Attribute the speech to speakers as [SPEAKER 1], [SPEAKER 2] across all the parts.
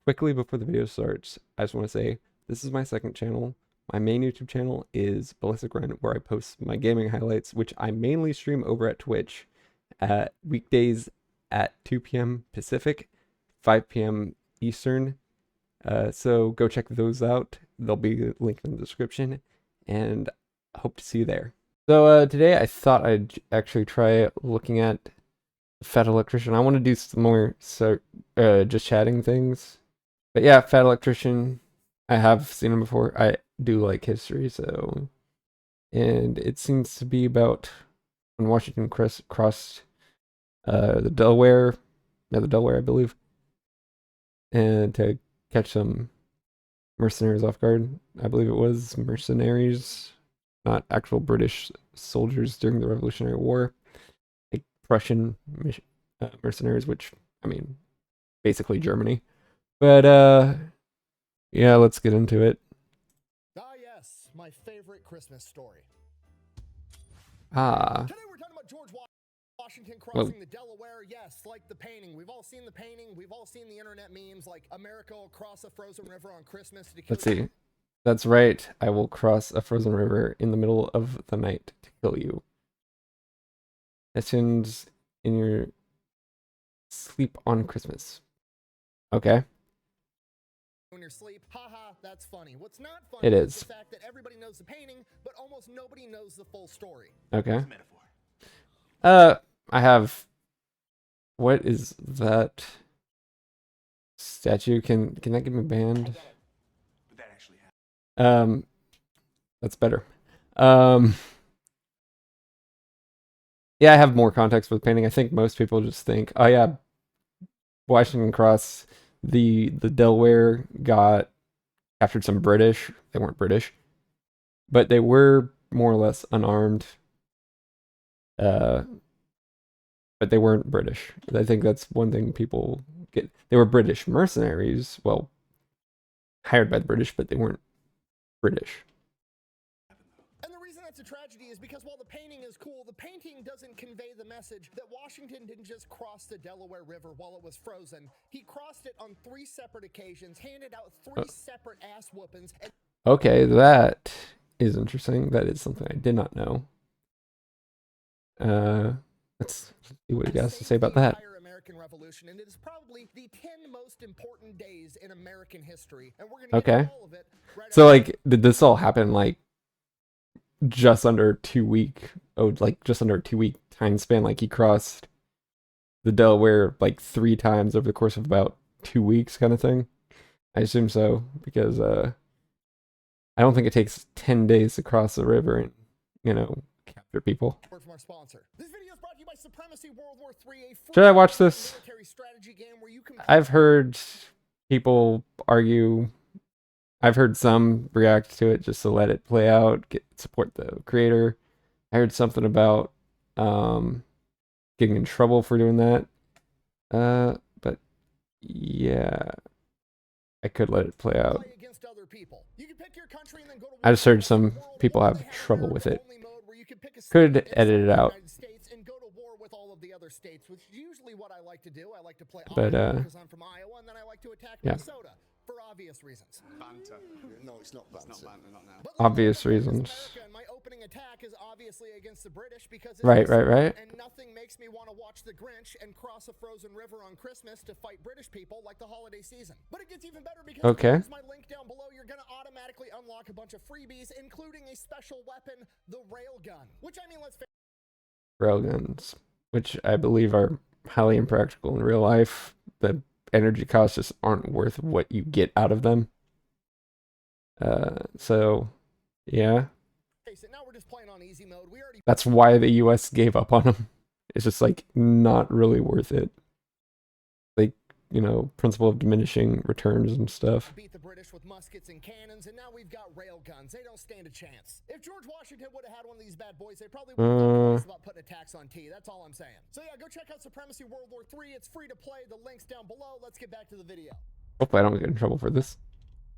[SPEAKER 1] quickly before the video starts, I just want to say this is my second channel. My main YouTube channel is Ballistic Run, where I post my gaming highlights, which I mainly stream over at Twitch at weekdays at 2 p.m. Pacific, 5 p.m. Eastern. So go check those out. They'll be linked in the description, and I hope to see you there. So today I thought I'd actually try looking at Fat Electrician. I want to do some more just chatting things. But yeah, Fat Electrician, I have seen him before. I do like history, so. And it seems to be about when Washington crossed the Delaware, I believe, and to catch some mercenaries off guard. I believe it was mercenaries, not actual British soldiers during the Revolutionary War, like Prussian mercenaries, which, I mean, basically Germany. But yeah, let's get into it.
[SPEAKER 2] Ah, yes, my favorite Christmas story.
[SPEAKER 1] Ah.
[SPEAKER 2] Today we're talking about George Washington crossing the Delaware. Yes, like the painting. We've all seen the painting. We've all seen the internet memes like America will cross a frozen river on Christmas to kill.
[SPEAKER 1] Let's see. That's right. I will cross a frozen river in the middle of the night to kill you. As soon as in your sleep on Christmas. Okay.
[SPEAKER 2] When you're asleep, haha, that's funny. What's not funny
[SPEAKER 1] it is
[SPEAKER 2] the fact that everybody knows the painting, but almost nobody knows the full story.
[SPEAKER 1] Okay. I have. What is that statue? Can that get me banned? That's better. Yeah, I have more context for the painting. I think most people just think, oh yeah, Washington Cross, the Delaware got captured some British. They weren't British, but they were more or less unarmed. But they weren't British. I think that's one thing people get. They were British mercenaries, well, hired by the British, but they weren't British.
[SPEAKER 2] And the reason that's a tragedy is because while the painting is cool, the painting doesn't convey the message that Washington didn't just cross the Delaware River while it was frozen. He crossed it on 3 separate occasions, handed out 3 separate ass whoopings.
[SPEAKER 1] Okay, that is interesting. That is something I did not know. Let's see what he has to say about that.
[SPEAKER 2] American Revolution, and it is probably the 10 most important days in American history, and we're going
[SPEAKER 1] to get
[SPEAKER 2] all of it. Right,
[SPEAKER 1] so like, did this all happen like just under 2 week? Oh, like just under a 2 week time span? Like he crossed the Delaware like 3 times over the course of about 2 weeks, kind of thing. I assume so, because I don't think it takes 10 days to cross the river and, you know, capture people.
[SPEAKER 2] From our sponsor. This video is brought to you by Supremacy World War III,
[SPEAKER 1] Should I watch this? I've heard people argue. I've heard some react to it just to let it play out, support the creator. I heard something about getting in trouble for doing that. But yeah, I could let it play out. I just heard some people have trouble with it. Could edit it out.
[SPEAKER 2] States, which is usually what I like to do. I like to play
[SPEAKER 1] but
[SPEAKER 2] because I'm from Iowa, and then I like to attack Minnesota for obvious reasons.
[SPEAKER 3] Banter. No, it's not banter. It's not banter, not now.
[SPEAKER 1] Obvious reasons.
[SPEAKER 2] My opening attack is obviously against the British because it's
[SPEAKER 1] right.
[SPEAKER 2] And nothing makes me want to watch the Grinch and cross a frozen river on Christmas to fight British people like the holiday season. But it gets even better because here's my link down below. You're gonna automatically unlock a bunch of freebies, including a special weapon, the railgun. Which, I mean, let's face it.
[SPEAKER 1] Railguns, which I believe are highly impractical in real life. The energy costs just aren't worth what you get out of them. So, yeah.
[SPEAKER 2] Now we're just playing on easy mode.
[SPEAKER 1] That's why the US gave up on them. It's just like not really worth it. Like, you know, principle of diminishing returns and stuff.
[SPEAKER 2] Beat the British with muskets and cannons, and now we've got rail guns. They don't stand a chance. If George Washington would have had one of these bad boys, they probably would have about putting a tax on tea. That's all I'm saying. So yeah, go check out Supremacy World War III. It's free to play. The link's down below. Let's get back to the video.
[SPEAKER 1] Hopefully I don't get in trouble for this.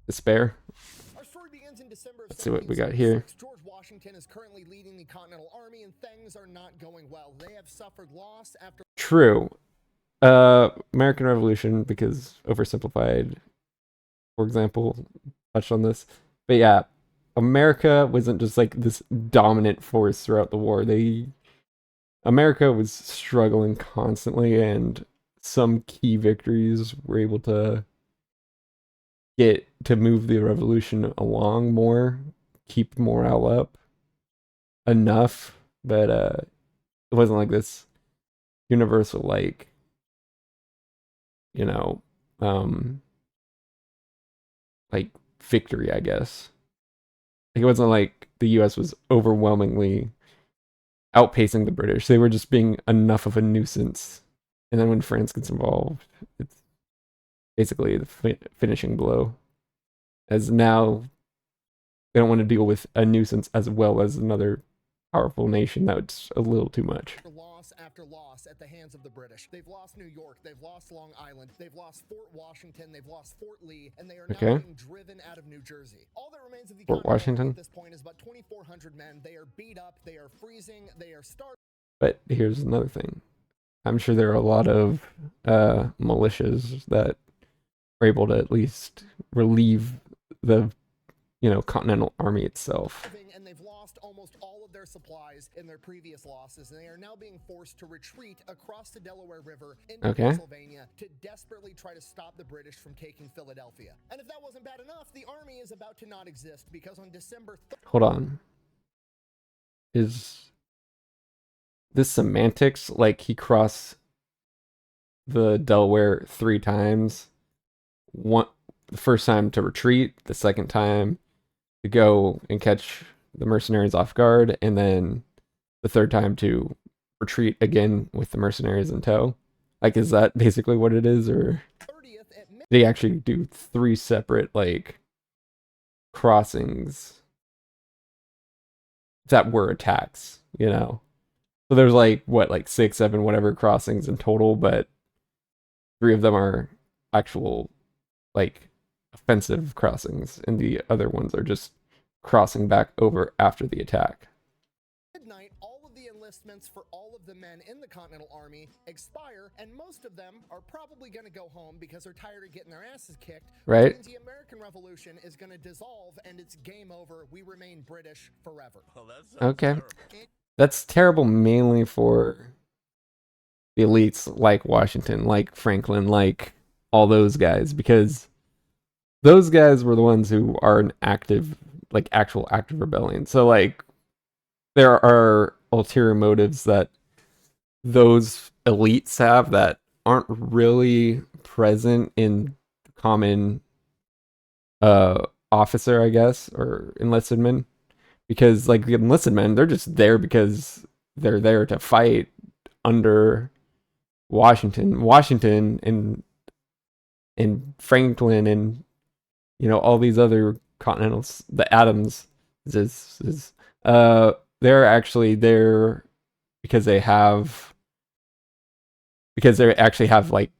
[SPEAKER 1] Despair.
[SPEAKER 2] Our story begins in December of
[SPEAKER 1] Let's see what we got here.
[SPEAKER 2] George Washington is currently leading the Continental Army, and things are not going well. They have suffered loss after...
[SPEAKER 1] True. American Revolution, because oversimplified, for example, touched on this. But yeah, America wasn't just like this dominant force throughout the war. America was struggling constantly, and some key victories were able to get to move the revolution along more, keep morale up enough, but it wasn't like this universal, like, you know, like victory, I guess. Like, it wasn't like the US was overwhelmingly outpacing the British. They were just being enough of a nuisance. And then when France gets involved, it's basically the finishing blow. As now they don't want to deal with a nuisance as well as another powerful nation. That's a little too much.
[SPEAKER 2] Loss after loss at the hands of the British. They've lost New York, they've lost Long Island, they've lost Fort Washington, they've lost Fort Lee, and they are now being driven out of New Jersey. All that remains of the
[SPEAKER 1] Fort Washington
[SPEAKER 2] at this point is about 2,400 men. They are beat up, they are freezing, they are starving.
[SPEAKER 1] But here's another thing. I'm sure there are a lot of militias that are able to at least relieve the, Continental Army itself.
[SPEAKER 2] And they've lost almost all of their supplies in their previous losses, and they are now being forced to retreat across the Delaware River into Pennsylvania to desperately try to stop the British from taking Philadelphia. And if that wasn't bad enough, the army is about to not exist because on December 3rd...
[SPEAKER 1] Hold on. Is this semantics? Like, he crossed the Delaware 3 times? The first time to retreat, the second time to go and catch the mercenaries off guard, and then the third time to retreat again with the mercenaries in tow. Like, is that basically what it is, or did he actually do 3 separate, like, crossings that were attacks, So there's like 6, 7, whatever crossings in total, but 3 of them are actual, like, offensive crossings, and the other ones are just crossing back over after the attack.
[SPEAKER 2] Midnight, all of the enlistments for all of the men in the Continental Army expire, and most of them are probably going to go home because they're tired of getting their asses kicked.
[SPEAKER 1] Right.
[SPEAKER 2] The American Revolution is going to dissolve, and it's game over. We remain British forever.
[SPEAKER 3] Well,
[SPEAKER 1] okay. That's terrible mainly for the elites like Washington, like Franklin, like all those guys, because those guys were the ones who are an actual active rebellion. So, like, there are ulterior motives that those elites have that aren't really present in common officer, I guess, or enlisted men. Because, like, the enlisted men, they're just there because they're there to fight under Washington and Franklin and all these other continentals, the Adams they're actually there because they actually have like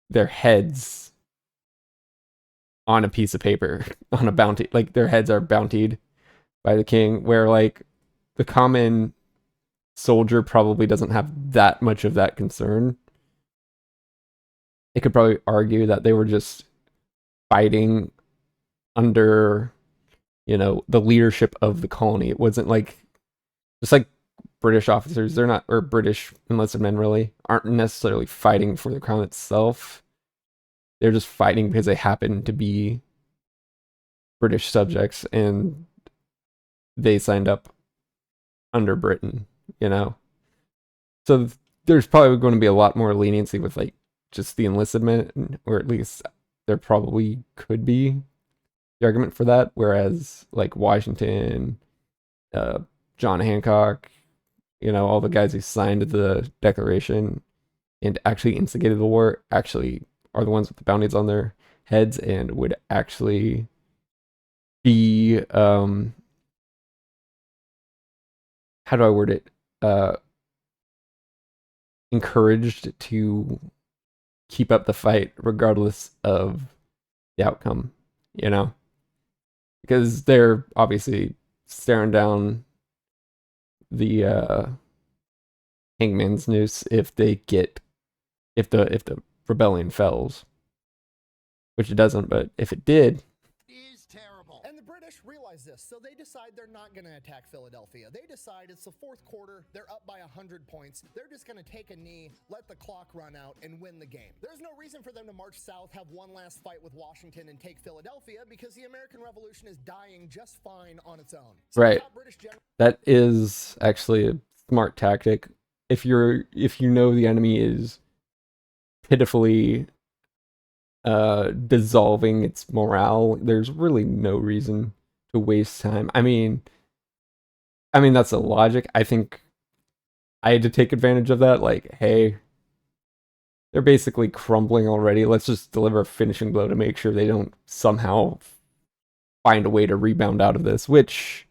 [SPEAKER 1] their heads on a piece of paper on a bounty, like their heads are bountied by the king, where like the common soldier probably doesn't have that much of that concern. It could probably argue that they were just fighting under the leadership of the colony. It wasn't like, just like British officers, they're not, or British enlisted men really aren't necessarily fighting for the crown itself. They're just fighting because they happen to be British subjects and they signed up under Britain, So there's probably going to be a lot more leniency with like just the enlisted men, or at least there probably could be the argument for that. Whereas like Washington, John Hancock, all the guys who signed the Declaration and actually instigated the war actually are the ones with the bounties on their heads and would actually be, how do I word it? Encouraged to keep up the fight regardless of the outcome, because they're obviously staring down the hangman's noose if the rebellion fails. which it doesn't, but if it did,
[SPEAKER 2] is terrible. And the British realize this, so they decide they're not going to attack Philadelphia. They decide it's the fourth quarter, they're up by 100 points. They're just going to take a knee, let the clock run out, and win the game. There's no reason for them to march south, have one last fight with Washington, and take Philadelphia because the American Revolution is dying just fine on its own. So
[SPEAKER 1] right. That is actually a smart tactic. If you know the enemy is pitifully dissolving its morale, there's really no reason to waste time. I mean that's the logic. I think I had to take advantage of that. Like, hey, they're basically crumbling already. Let's just deliver a finishing blow to make sure they don't somehow find a way to rebound out of this, which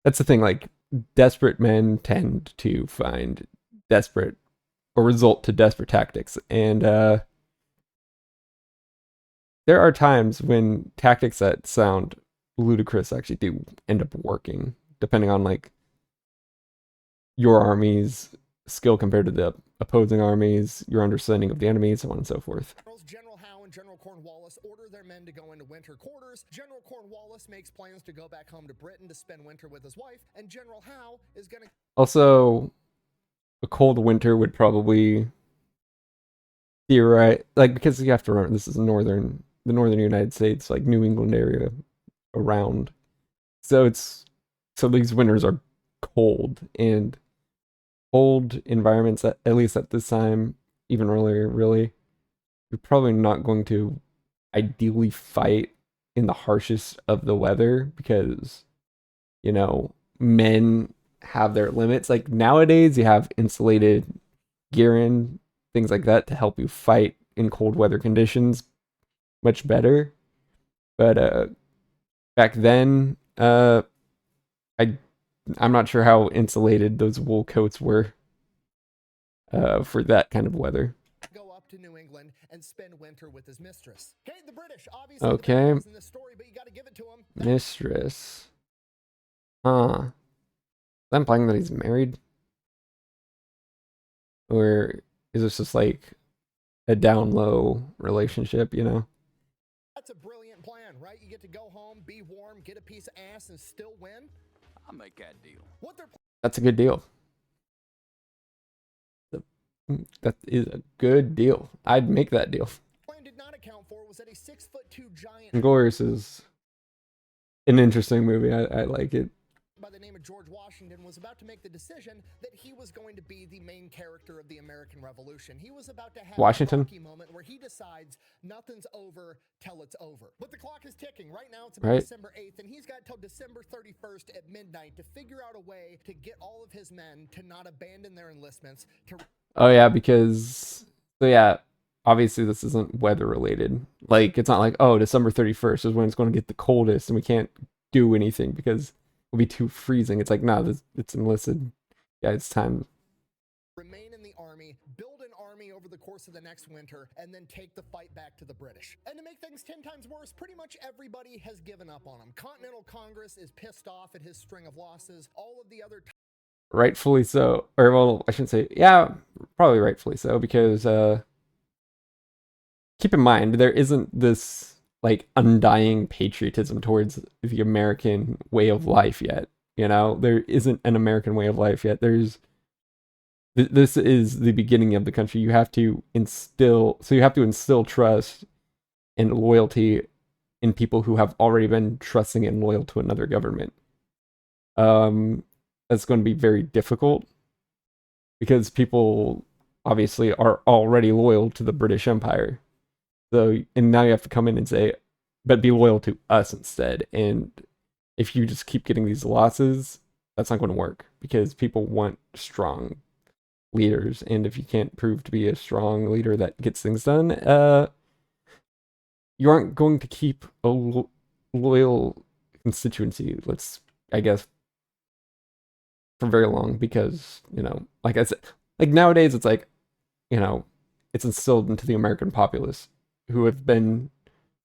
[SPEAKER 1] that's the thing. Like, desperate men tend to find desperate or result to desperate tactics. And there are times when tactics that sound ludicrous actually do end up working, depending on like your army's skill compared to the opposing armies, your understanding of the enemy, so on and so forth.
[SPEAKER 2] General Howe and General Cornwallis order their men to go into winter quarters. General Cornwallis makes plans to go back home to Britain to spend winter with his wife, and General Howe is going to...
[SPEAKER 1] Also, a cold winter would probably theorize, like, because you have to remember this is the northern United States, like New England area around. So these winters are cold, and cold environments, at least at this time, even earlier, really, you're probably not going to ideally fight in the harshest of the weather because, you know, men have their limits. Like nowadays you have insulated gear and things like that to help you fight in cold weather conditions much better. But back then, I'm not sure how insulated those wool coats were for that kind of weather.
[SPEAKER 2] Go up to New England and spend winter with his mistress. Okay, the British obviously
[SPEAKER 1] okay.
[SPEAKER 2] in this story, but you got to give it to him.
[SPEAKER 1] Mistress. Huh. Is that implying that he's married? Or is this just like a down low relationship, you know?
[SPEAKER 2] That's a brilliant plan, right? You get to go home, be warm, get a piece of ass, and still win. I'll make that deal.
[SPEAKER 1] That's a good deal. That is a good deal. I'd make that deal.
[SPEAKER 2] Plan did not account for was that a 6'2" giant.
[SPEAKER 1] Inglourious is an interesting movie. I like it.
[SPEAKER 2] By the name of George Washington was about to make the decision that he was going to be the main character of the American Revolution. He was about to have
[SPEAKER 1] Washington?
[SPEAKER 2] a rocky moment where he decides nothing's over till it's over. But the clock is ticking. Right now it's about December 8th, and he's got till December 31st at midnight to figure out a way to get all of his men to not abandon their enlistments.
[SPEAKER 1] Oh yeah, because obviously this isn't weather related. Like it's not like, oh, December 31st is when it's going to get the coldest and we can't do anything because it'll be too freezing. It's like, nah, it's enlisted. Yeah, it's time.
[SPEAKER 2] Remain in the army, build an army over the course of the next winter, and then take the fight back to the British. And to make things 10 times worse, pretty much everybody has given up on him. Continental Congress is pissed off at his string of losses. All of the other...
[SPEAKER 1] Rightfully so. Or, well, I shouldn't say... Yeah, probably rightfully so, because keep in mind, there isn't this, like, undying patriotism towards the American way of life yet. You know? There isn't an American way of life yet. This is the beginning of the country. You have to instill trust and loyalty in people who have already been trusting and loyal to another government. That's going to be very difficult because people obviously are already loyal to the British Empire. So, and now you have to come in and say, but be loyal to us instead. And if you just keep getting these losses, that's not going to work because people want strong leaders. And if you can't prove to be a strong leader that gets things done, you aren't going to keep a loyal constituency, I guess, for very long because, you know, like I said, like nowadays it's like, you know, it's instilled into the American populace who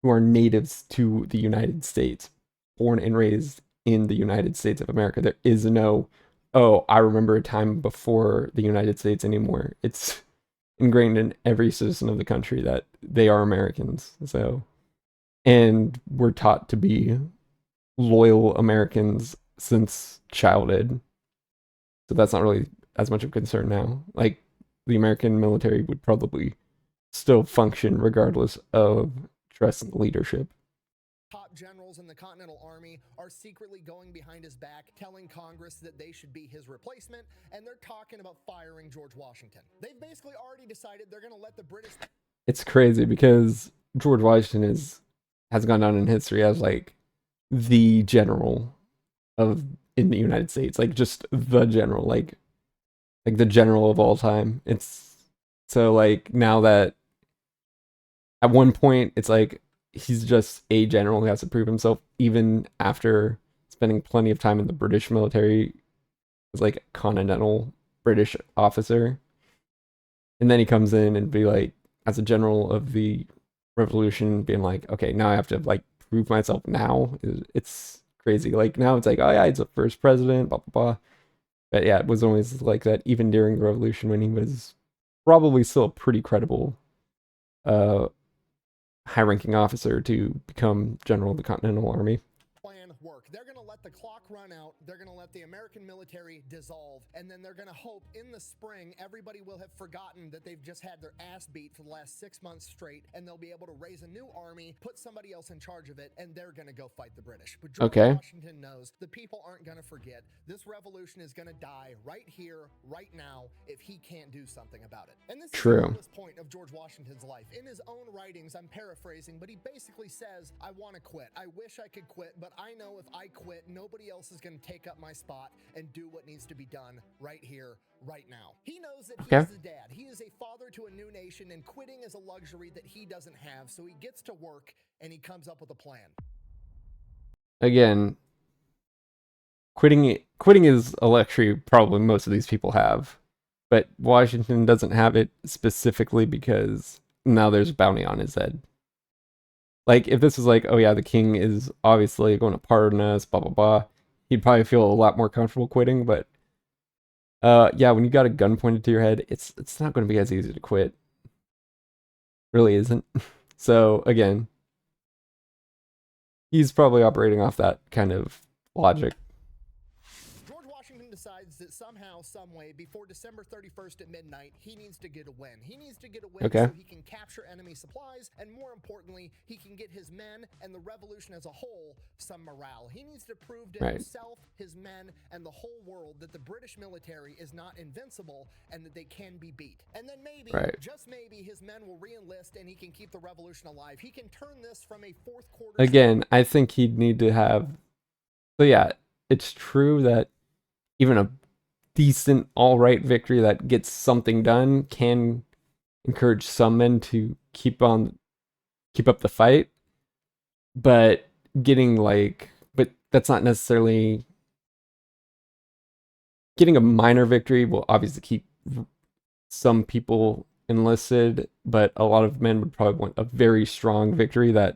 [SPEAKER 1] are natives to the United States, born and raised in the United States of America. There is no, oh, I remember a time before the United States anymore. It's ingrained in every citizen of the country that they are Americans. So and we're taught to be loyal Americans since childhood. So that's not really as much of a concern now. Like, the American military would probably still function regardless of trust and leadership.
[SPEAKER 2] Top generals in the Continental Army are secretly going behind his back, telling Congress that they should be his replacement, and they're talking about firing George Washington. They've basically already decided they're going to let the British...
[SPEAKER 1] It's crazy because George Washington has gone down in history as like the general in the United States, like just the general, like the general of all time. It's so like now that at one point it's like he's just a general who has to prove himself, even after spending plenty of time in the British military as like a continental British officer. And then he comes in and be like, as a general of the revolution, being like, okay, now I have to like prove myself now. It's crazy. Like now it's like, oh yeah, he's the first president, blah, blah, blah. But yeah, it was always like that even during the revolution when he was probably still a pretty credible high-ranking officer to become general of the Continental Army.
[SPEAKER 2] Plan work. They're going to let the clock run out. They're going to let the American military dissolve. And then they're going to hope in the spring everybody will have forgotten that they've just had their ass beat for the last 6 months straight. And they'll be able to raise a new army, put somebody else in charge of it, and they're going to go fight the British. But George Washington knows the people aren't going to forget. This revolution is going to die right here, right now, if he can't do something about it. And this is the lowest point of George Washington's life. In his own writings, I'm paraphrasing, but he basically says, I want to quit. I wish I could quit, but I know if I quit, nobody else is going to take up my spot and do what needs to be done right here, right now. He knows that he is a dad. He is a father to a new nation, and quitting is a luxury that he doesn't have. So he gets to work and he comes up with a plan.
[SPEAKER 1] Again, quitting is a luxury probably most of these people have, but Washington doesn't have it specifically because now there's a bounty on his head. Like, if this was like, oh yeah, the king is obviously going to pardon us, blah, blah, blah, he'd probably feel a lot more comfortable quitting, but yeah, when you got a gun pointed to your head, it's not going to be as easy to quit. Really isn't. So, again, he's probably operating off that kind of logic.
[SPEAKER 2] Decides that somehow, some way, before December 31st at midnight, he needs to get a win. He needs to get a win so he can capture enemy supplies, and more importantly, he can get his men and the revolution as a whole some morale. He needs to prove to himself, his men, and the whole world that the British military is not invincible and that they can be beat. And then maybe, just maybe, his men will re-enlist and he can keep the revolution alive. He can turn this from a fourth quarter...
[SPEAKER 1] Again, I think he'd need to have... So yeah, it's true that even a decent, all-right victory that gets something done can encourage some men to keep up the fight, but but that's not necessarily... Getting a minor victory will obviously keep some people enlisted, but a lot of men would probably want a very strong victory that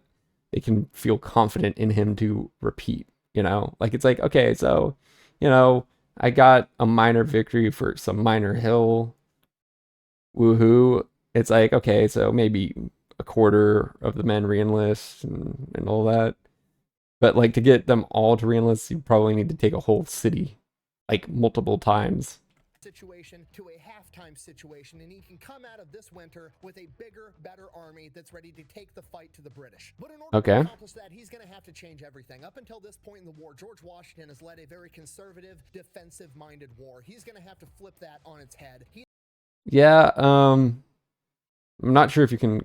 [SPEAKER 1] they can feel confident in him to repeat, you know? Like, it's like, okay, so, you know, I got a minor victory for some minor hill. Woohoo. It's like, okay, so maybe a quarter of the men re-enlist and all that. But like to get them all to re-enlist, you probably need to take a whole city, like multiple times.
[SPEAKER 2] Situation to a halftime situation, and he can come out of this winter with a bigger, better army that's ready to take the fight to the British. But in order to accomplish that, he's going to have to change everything. Up until this point in the war, George Washington has led a very conservative, defensive-minded war. He's going to have to flip that on its head.
[SPEAKER 1] Yeah, I'm not sure if you can...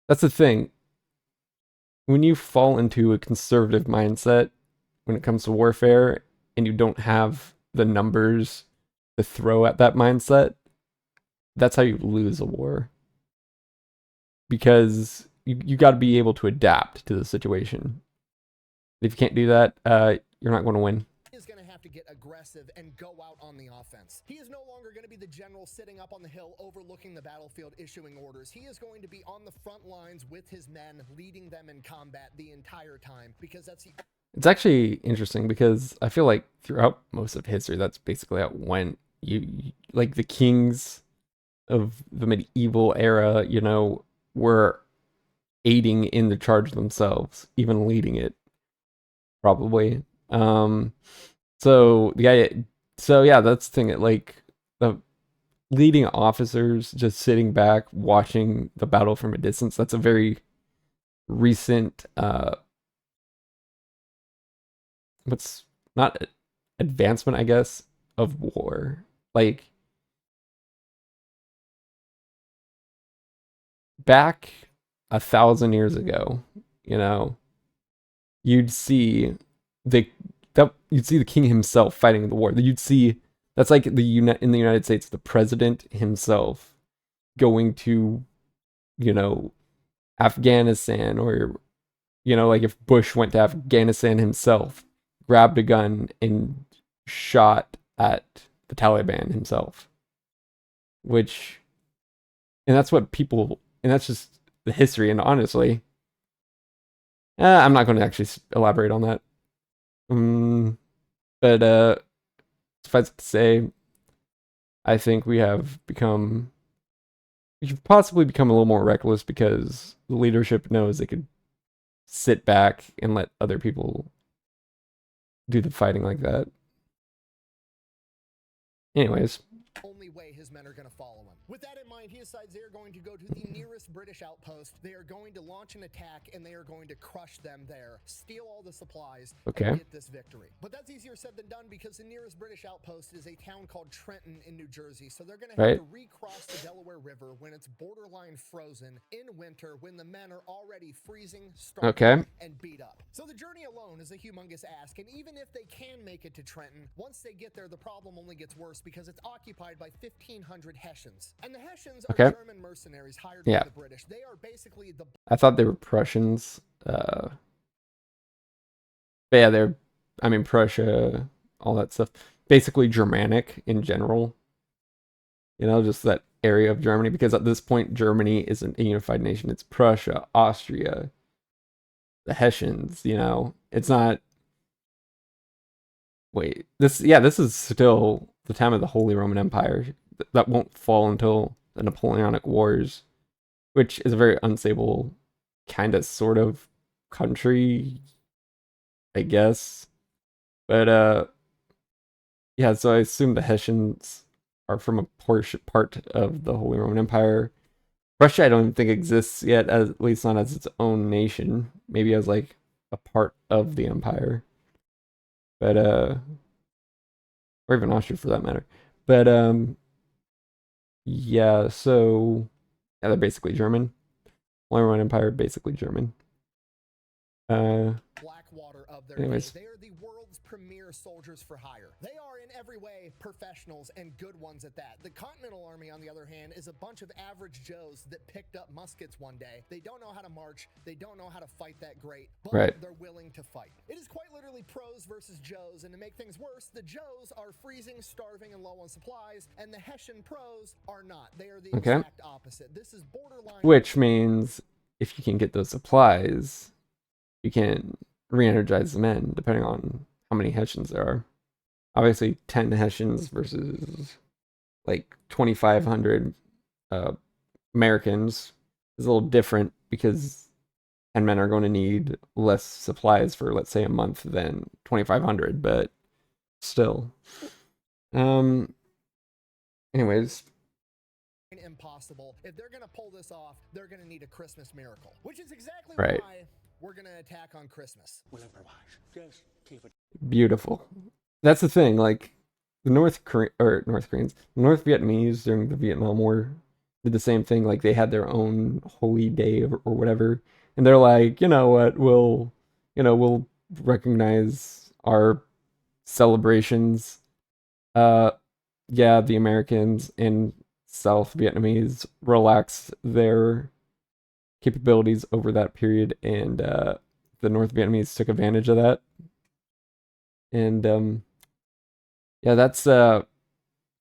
[SPEAKER 1] That's the thing. When you fall into a conservative mindset when it comes to warfare, and you don't have the numbers to throw at that mindset, that's how you lose a war. Because you got to be able to adapt to the situation. If you can't do that, you're not going to win.
[SPEAKER 2] He is going to have to get aggressive and go out on the offense. He is no longer going to be the general sitting up on the hill overlooking the battlefield issuing orders. He is going to be on the front lines with his men, leading them in combat the entire time, because that's the...
[SPEAKER 1] It's actually interesting because I feel like throughout most of history, that's basically how it went. You like the kings of the medieval era, you know, were aiding in the charge themselves, even leading it, probably. So the guy, so yeah, that's the thing. Like the leading officers just sitting back watching the battle from a distance. That's a very recent, what's not advancement, I guess, of war. Like back 1,000 years ago, you know, you'd see the you'd see the king himself fighting the war. You'd see that's like in the United States, the president himself going to, you know, Afghanistan, or like if Bush went to Afghanistan himself, grabbed a gun and shot at the Taliban himself. And that's what people, and that's just the history. And honestly, I'm not going to actually elaborate on that. But suffice it to say, I think we've possibly become a little more reckless because the leadership knows they could sit back and let other people do the fighting like that. Anyways.
[SPEAKER 2] Only way his men are going to follow him. With that in mind, he decides they are going to go to the nearest British outpost. They are going to launch an attack, and they are going to crush them there, steal all the supplies, and get this victory. But that's easier said than done because the nearest British outpost is a town called Trenton in New Jersey. So they're going to have to recross the Delaware River when it's borderline frozen in winter, when the men are already freezing, starving, and beat up. So the journey alone is a humongous ask, and even if they can make it to Trenton, once they get there, the problem only gets worse because it's occupied by 1,500 Hessians. And the Hessians are German mercenaries hired by the British. They are basically the...
[SPEAKER 1] I thought they were Prussians. But yeah, Prussia, all that stuff. Basically Germanic in general. Just that area of Germany. Because at this point, Germany isn't a unified nation. It's Prussia, Austria, the Hessians, It's not... Wait, this is still the time of the Holy Roman Empire. That won't fall until the Napoleonic Wars, which is a very unstable kind of sort of country, I guess. But yeah, so I assume the Hessians are from a part of the Holy Roman Empire. Russia, I don't even think exists yet, at least not as its own nation. Maybe as like a part of the empire. But or even Austria for that matter. But yeah, so yeah, they're basically German. Holy Roman Empire, basically German.
[SPEAKER 2] Blackwater of their
[SPEAKER 1] anyways.
[SPEAKER 2] Day. They are the world's premier soldiers for hire. They are in every way professionals and good ones at that. The Continental Army, on the other hand, is a bunch of average Joes that picked up muskets one day. They don't know how to march. They don't know how to fight that great, but they're willing to fight. It is quite literally pros versus Joes, and to make things worse, the Joes are freezing, starving, and low on supplies, and the Hessian pros are not. They are the exact opposite. This is borderline...
[SPEAKER 1] Which means if you can get those supplies, you can re-energize the men, depending on how many Hessians there are. Obviously, 10 Hessians versus like 2,500 Americans is a little different because 10 men are going to need less supplies for, let's say, a month than 2,500, but still. Anyways.
[SPEAKER 2] Impossible. If they're going to pull this off, they're going to need a Christmas miracle, which is exactly why we're going to attack on Christmas.
[SPEAKER 1] Beautiful. That's the thing, like the North Koreans, North Vietnamese during the Vietnam War did the same thing. Like they had their own holy day or whatever, and they're like, you know what, we'll recognize our celebrations. Yeah, the Americans and South Vietnamese relaxed their capabilities over that period, and the North Vietnamese took advantage of that. And yeah, that's a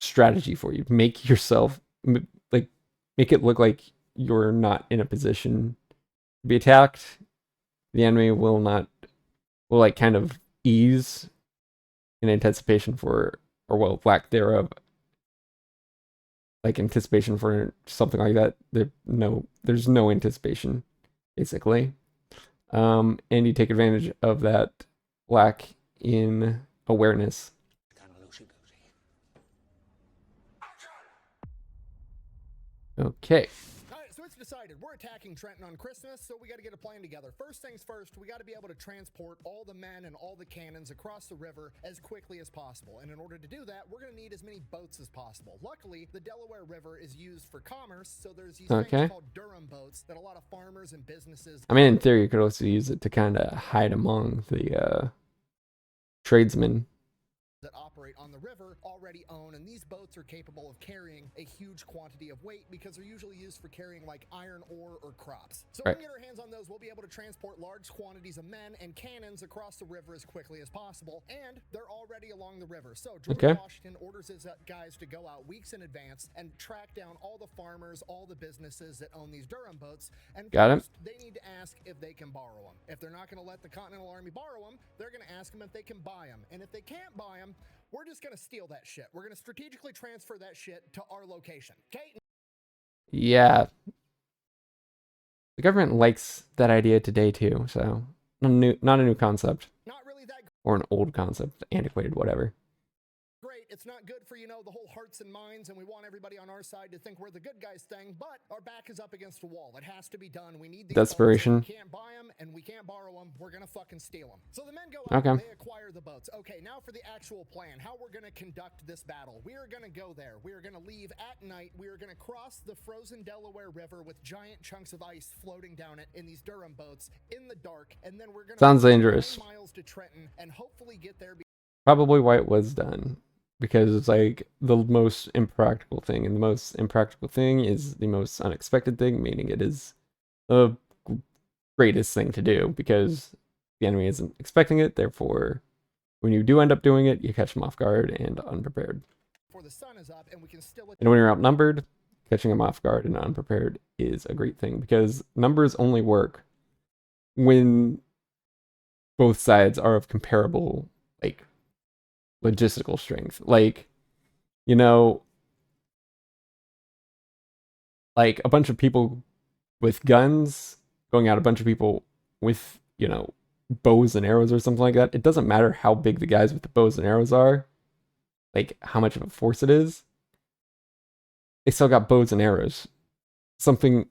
[SPEAKER 1] strategy for you. Make yourself make it look like you're not in a position to be attacked. The enemy will like kind of ease in anticipation for, or well, lack thereof, like anticipation for something like that. There's no anticipation. basically. And you take advantage of that lack in awareness. Okay.
[SPEAKER 2] All right, so it's decided. We're attacking Trenton on Christmas, so we got to get a plan together. First things first, we got to be able to transport all the men and all the cannons across the river as quickly as possible. And in order to do that, we're going to need as many boats as possible. Luckily, the Delaware River is used for commerce, so there's these things called Durham boats that a lot of farmers and businesses...
[SPEAKER 1] I mean, in theory, you could also use it to kind of hide among the tradesmen
[SPEAKER 2] that operate on the river already own, and these boats are capable of carrying a huge quantity of weight because they're usually used for carrying like iron ore or crops. So when we get our hands on those, we'll be able to transport large quantities of men and cannons across the river as quickly as possible, and they're already along the river. So George Washington orders his guys to go out weeks in advance and track down all the farmers, all the businesses that own these Durham boats, and first, they need to ask if they can borrow them. If they're not going to let the Continental Army borrow them, they're going to ask them if they can buy them, and if they can't buy them, we're just going to steal that shit. We're going to strategically transfer that shit to our location. Okay?
[SPEAKER 1] Yeah. The government likes that idea today too, so not a new concept.
[SPEAKER 2] Not really that
[SPEAKER 1] or an old concept, antiquated, whatever.
[SPEAKER 2] Great. It's not good for, the whole hearts and minds, and we want everybody on our side to think we're the good guys thing, but our back is up against the wall. It has to be done. We need the
[SPEAKER 1] desperation.
[SPEAKER 2] We can't buy them, and we can't borrow them. We're going to fucking steal them. So the men go out, they acquire the boats. Okay, now for the actual plan, how we're going to conduct this battle. We are going to go there. We are going to leave at night. We are going to cross the frozen Delaware River with giant chunks of ice floating down it in these Durham boats in the dark, and then we're going to
[SPEAKER 1] sounds dangerous.
[SPEAKER 2] 9 miles to Trenton and hopefully get there.
[SPEAKER 1] Probably why it was done. Because it's like the most impractical thing, and the most impractical thing is the most unexpected thing, meaning it is the greatest thing to do because the enemy isn't expecting it. Therefore, when you do end up doing it, you catch them off guard and unprepared.
[SPEAKER 2] The sun is up and we can still...
[SPEAKER 1] And when you're outnumbered, catching them off guard and unprepared is a great thing because numbers only work when both sides are of comparable, like, logistical strength. Like, like a bunch of people with guns going at a bunch of people with, bows and arrows or something like that. It doesn't matter how big the guys with the bows and arrows are, like how much of a force it is. They still got bows and arrows. Something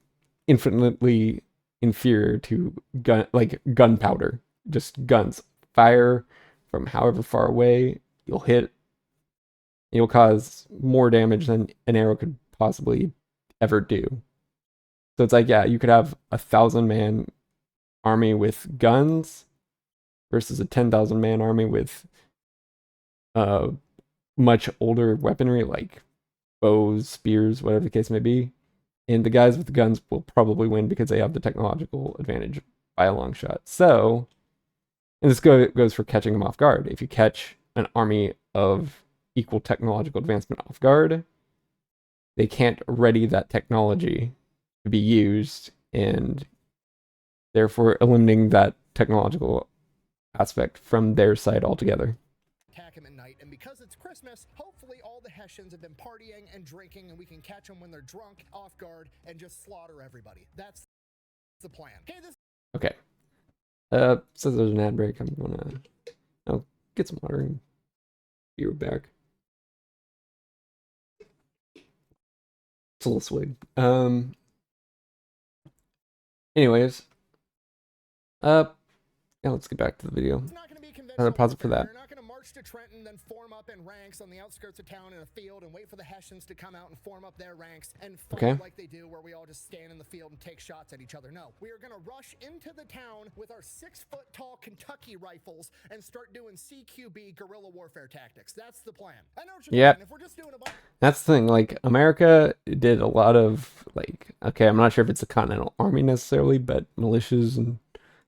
[SPEAKER 1] infinitely inferior to gunpowder. Just guns. Fire from however far away. You'll hit, you'll cause more damage than an arrow could possibly ever do. So it's like, yeah, you could have 1,000-man army with guns versus a 10,000-man army with much older weaponry like bows, spears, whatever the case may be. And the guys with the guns will probably win because they have the technological advantage by a long shot. So, and this goes for catching them off guard. If you catch an army of equal technological advancement off guard, they can't ready that technology to be used, and therefore eliminating that technological aspect from their side altogether.
[SPEAKER 2] Attack them at night, and because it's Christmas, hopefully all the Hessians have been partying and drinking, and we can catch them when they're drunk, off guard, and just slaughter everybody. That's the plan.
[SPEAKER 1] Okay. Says there's an ad break. I'm gonna get some water and be right back. It's a little swig. Anyways. Yeah, let's get back to the video. I'm gonna pause it for that.
[SPEAKER 2] To Trenton, then form up in ranks on the outskirts of town in a field and wait for the Hessians to come out and form up their ranks and fight like they do, where we all just stand in the field and take shots at each other. No, we are going to rush into the town with our 6-foot-tall Kentucky rifles and start doing CQB guerrilla warfare tactics. That's the plan. I know what you're thinking. If we're just doing
[SPEAKER 1] that's the thing. Like, America did a lot of, like, okay, I'm not sure if it's the Continental Army necessarily, but militias and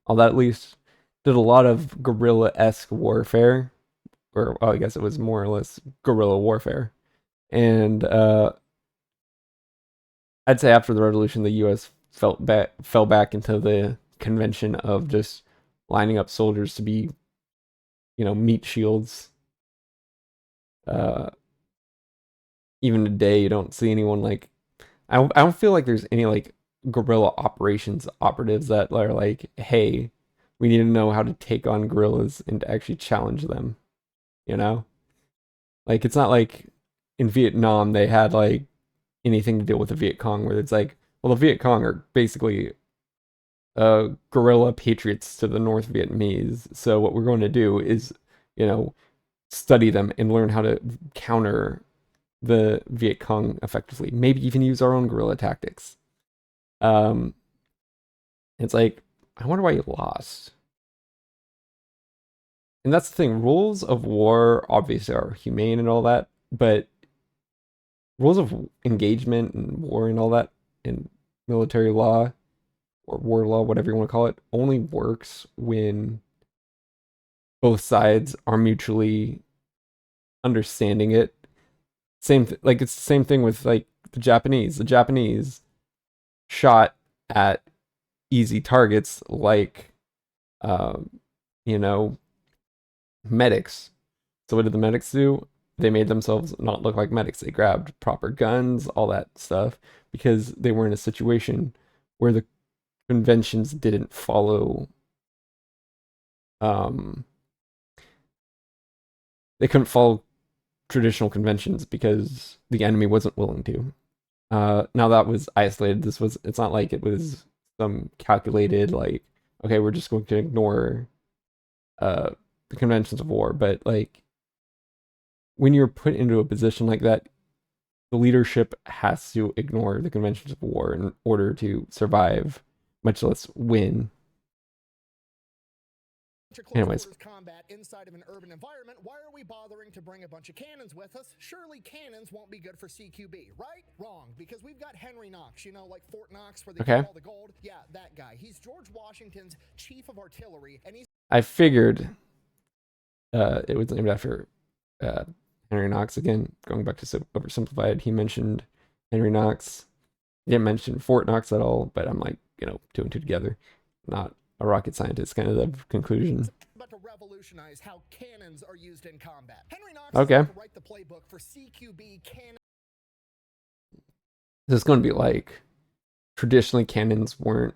[SPEAKER 1] all that at least did a lot of guerrilla-esque warfare. Or well, I guess it was more or less guerrilla warfare. And I'd say after the revolution, the U.S. fell back into the convention of just lining up soldiers to be, meat shields. Even today, you don't see anyone like... I don't feel like there's any, like, guerrilla operations operatives that are like, hey, we need to know how to take on guerrillas and to actually challenge them, you know? Like, it's not like in Vietnam they had like anything to deal with the Viet Cong, where it's like, well, the Viet Cong are basically guerrilla patriots to the North Vietnamese. So what we're going to do is, you know, study them and learn how to counter the Viet Cong effectively. Maybe even use our own guerrilla tactics. It's like, I wonder why you lost. And that's the thing. Rules of war obviously are humane and all that, but rules of engagement and war and all that in military law or war law, whatever you want to call it, only works when both sides are mutually understanding it. Like it's the same thing with like the Japanese. The Japanese shot at easy targets like, you know, medics. So what did the medics do? They made themselves not look like medics. They grabbed proper guns, all that stuff, because they were in a situation where the conventions didn't follow. They couldn't follow traditional conventions because the enemy wasn't willing to. Now that was isolated. It's not like it was some calculated, like, okay, we're just going to ignore the conventions of war. But like, when you're put into a position like that, the leadership has to ignore the conventions of war in order to survive, much less win. Anyways,
[SPEAKER 2] combat inside of an urban environment, why are we bothering to bring a bunch of cannons with us? Surely cannons won't be good for CQB, right? Wrong, because we've got Henry Knox, you know, like Fort Knox where they get all the gold. Yeah, that guy. He's George Washington's chief of artillery, and he's...
[SPEAKER 1] I figured it was named after Henry Knox. Again, going back to oversimplified, he mentioned Henry Knox. He didn't mention Fort Knox at all, but I'm like, you know, two and two together. Not a rocket scientist, kind of the conclusion.
[SPEAKER 2] But to revolutionize how cannons are used in combat. Henry Knox
[SPEAKER 1] is going to
[SPEAKER 2] write the playbook for CQB cannon.
[SPEAKER 1] This is going to be like, traditionally cannons weren't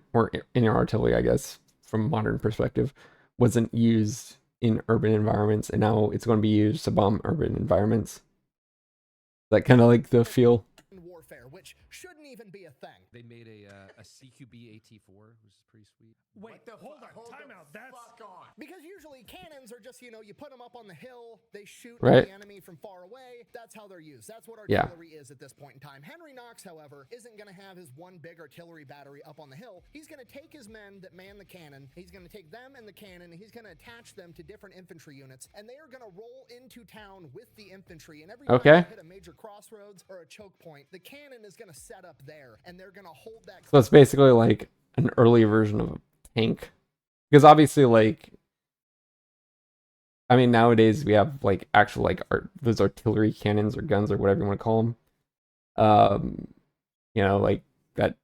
[SPEAKER 1] in your artillery, I guess, from a modern perspective, wasn't used in urban environments, and now it's going to be used to bomb urban environments. That kind of like the feel.
[SPEAKER 2] Warfare, which shouldn't even be a thing.
[SPEAKER 4] They made a CQB AT4, which is pretty sweet.
[SPEAKER 5] Wait, hold on, time out. That's
[SPEAKER 2] because usually cannons are just, you know, you put them up on the hill, they shoot
[SPEAKER 1] right.
[SPEAKER 2] the enemy from far away. That's how they're used. That's what artillery is at this point in time. Henry Knox, however, isn't going to have his one big artillery battery up on the hill. He's going to take his men that man the cannon. He's going to take them and the cannon, and he's going to attach them to different infantry units, and they are going to roll into town with the infantry. And every time they hit a major crossroads or a choke point, the cannon is going to set up there, and they're going to hold that.
[SPEAKER 1] So it's basically like an early version of a tank, because obviously, like, I mean, nowadays we have like actual like those artillery cannons or guns or whatever you want to call them, you know, like that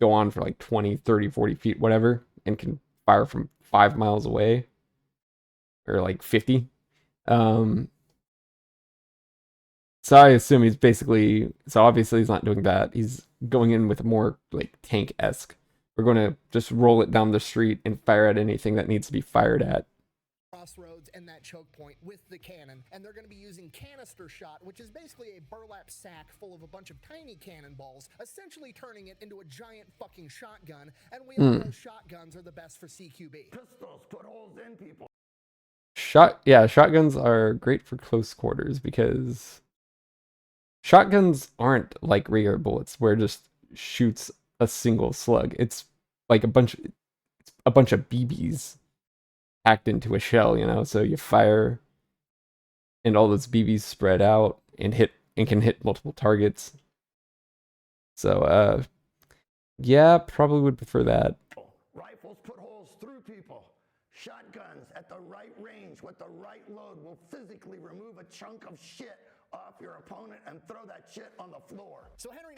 [SPEAKER 1] go on for like 20, 30, 40 feet, whatever, and can fire from 5 miles away or like 50. So I assume he's basically, so obviously he's not doing that. He's going in with more like tank-esque. We're going to just roll it down the street and fire at anything that needs to be fired at.
[SPEAKER 2] Crossroads and that choke point with the cannon, and they're going to be using canister shot, which is basically a burlap sack full of a bunch of tiny cannonballs, essentially turning it into a giant fucking shotgun. And we all know shotguns are the best for CQB.
[SPEAKER 5] Pistols put holes in people.
[SPEAKER 1] Shotguns are great for close quarters because shotguns aren't like regular bullets where it just shoots a single slug. It's like a bunch of BBs packed into a shell, you know. So you fire, and all those BBs spread out and can hit multiple targets. So yeah, probably would prefer that.
[SPEAKER 5] Rifles put holes through people. Shotguns at the right range with the right load will physically remove a chunk of shit off your opponent and throw that shit on the floor.
[SPEAKER 2] So Henry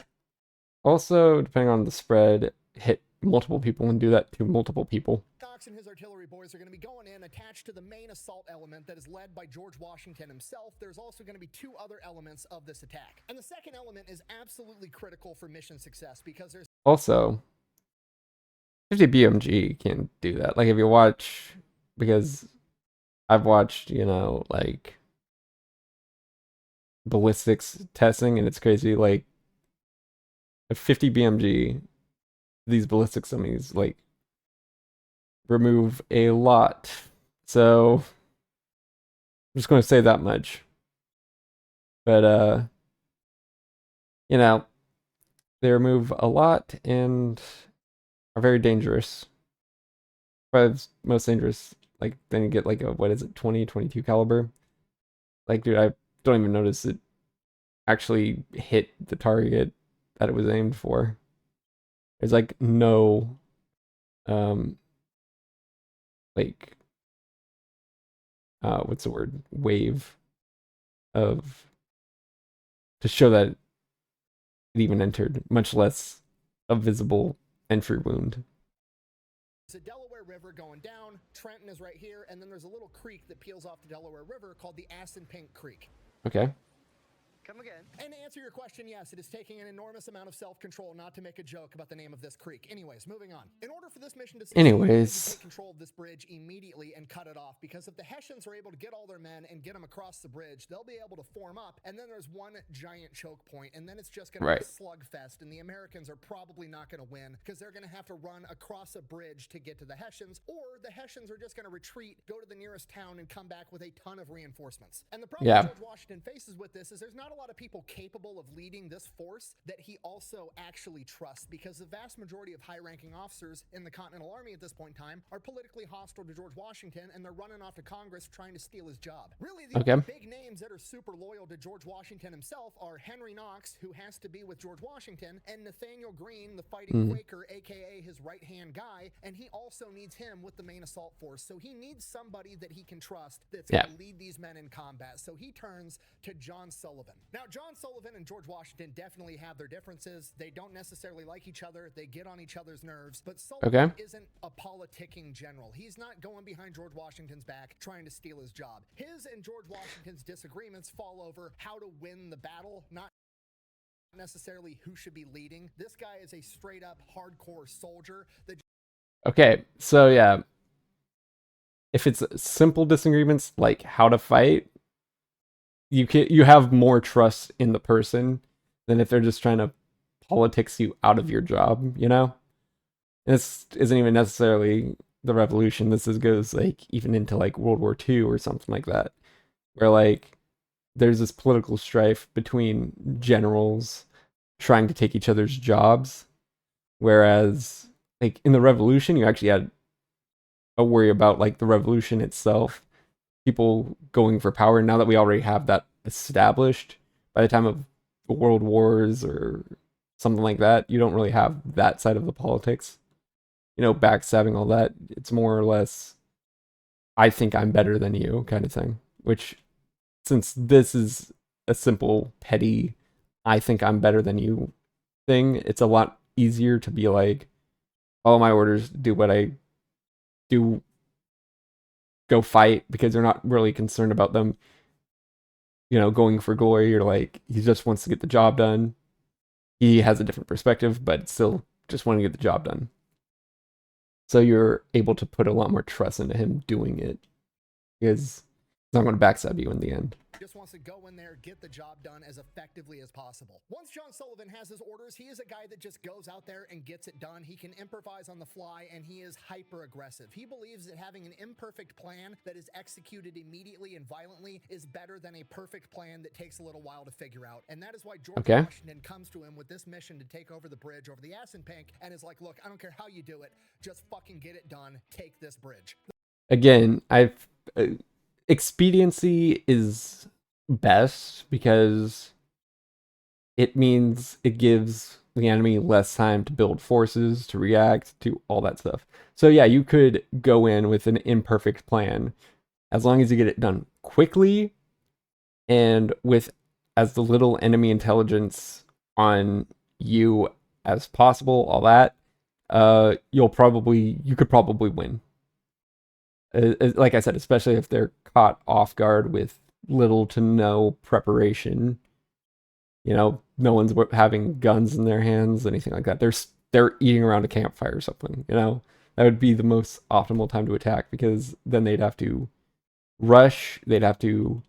[SPEAKER 1] also, depending on the spread, hit multiple people and do that to multiple people.
[SPEAKER 2] Knox and his artillery boys are going to be going in attached to the main assault element that is led by George Washington himself. There's also going to be 2 other elements of this attack. And the second element is absolutely critical for mission success because there's...
[SPEAKER 1] Also, 50 BMG can't do that. Like if you watch, because I've watched, you know, like ballistics testing, and it's crazy. Like a 50 BMG, these ballistic semis like remove a lot. So I'm just going to say that much. But you know, they remove a lot and are very dangerous. Probably the most dangerous. Like then you get like a, what is it, 20, 22 caliber. Like dude, I don't even notice it actually hit the target that it was aimed for. There's like no like what's the word, wave of to show that it even entered, much less a visible entry wound.
[SPEAKER 2] There's a Delaware River going down, Trenton is right here, and then there's a little creek that peels off the Delaware River called the Assunpink Creek.
[SPEAKER 1] Okay.
[SPEAKER 2] Come again. And to answer your question, yes, it is taking an enormous amount of self-control not to make a joke about the name of this creek. Anyways, moving on. In order for this mission to succeed, take control of this bridge immediately and cut it off, because if the Hessians are able to get all their men and get them across the bridge, they'll be able to form up, and then there's one giant choke point, and then it's just going to be a slugfest, and the Americans are probably not going to win because they're going to have to run across a bridge to get to the Hessians, or the Hessians are just going to retreat, go to the nearest town, and come back with a ton of reinforcements. And the problem George Washington faces with this is there's not a lot of people capable of leading this force that he also actually trusts, because the vast majority of high-ranking officers in the Continental Army at this point in time are politically hostile to George Washington, and they're running off to Congress trying to steal his job. Really, the only big names that are super loyal to George Washington himself are Henry Knox, who has to be with George Washington, and Nathaniel Greene, the fighting Quaker, aka his right-hand guy, and he also needs him with the main assault force. So he needs somebody that he can trust that's going to lead these men in combat. So he turns to John Sullivan. Now, John Sullivan and George Washington definitely have their differences. They don't necessarily like each other. They get on each other's nerves. But Sullivan isn't a politicking general. He's not going behind George Washington's back trying to steal his job. His and George Washington's disagreements fall over how to win the battle, not necessarily who should be leading. This guy is a straight up hardcore soldier.
[SPEAKER 1] Okay, so yeah, if it's simple disagreements like how to fight, you have more trust in the person than if they're just trying to politics you out of your job, you know? And this isn't even necessarily the revolution. This goes like even into like World War II or something like that, where like there's this political strife between generals trying to take each other's jobs, whereas like in the revolution you actually had a worry about like the revolution itself, people going for power. Now that we already have that established, by the time of the world wars or something like that, you don't really have that side of the politics, you know, backstabbing, all that. It's more or less I think I'm better than you kind of thing, which since this is a simple petty I think I'm better than you thing, it's a lot easier to be like, follow my orders, do what I do, go fight, because they're not really concerned about them, you know, going for glory, or like he just wants to get the job done. He has a different perspective, but still just want to get the job done. So you're able to put a lot more trust into him doing it, because he's not going to backstab you in the end.
[SPEAKER 2] Just wants to go in there, get the job done as effectively as possible. Once John Sullivan has his orders, he is a guy that just goes out there and gets it done. He can improvise on the fly, and he is hyper aggressive. He believes that having an imperfect plan that is executed immediately and violently is better than a perfect plan that takes a little while to figure out. And that is why George Washington comes to him with this mission to take over the bridge over the Assunpink, and is like, look, I don't care how you do it, just fucking get it done. Take this bridge.
[SPEAKER 1] Again, expediency is best because it means it gives the enemy less time to build forces, to react, to all that stuff. So yeah, you could go in with an imperfect plan as long as you get it done quickly and with as little enemy intelligence on you as possible, all that. You could probably win. Like I said, especially if they're caught off guard with little to no preparation. You know, no one's having guns in their hands, anything like that. They're they're eating around a campfire or something, you know? That would be the most optimal time to attack, because then they'd have to rush, they'd have to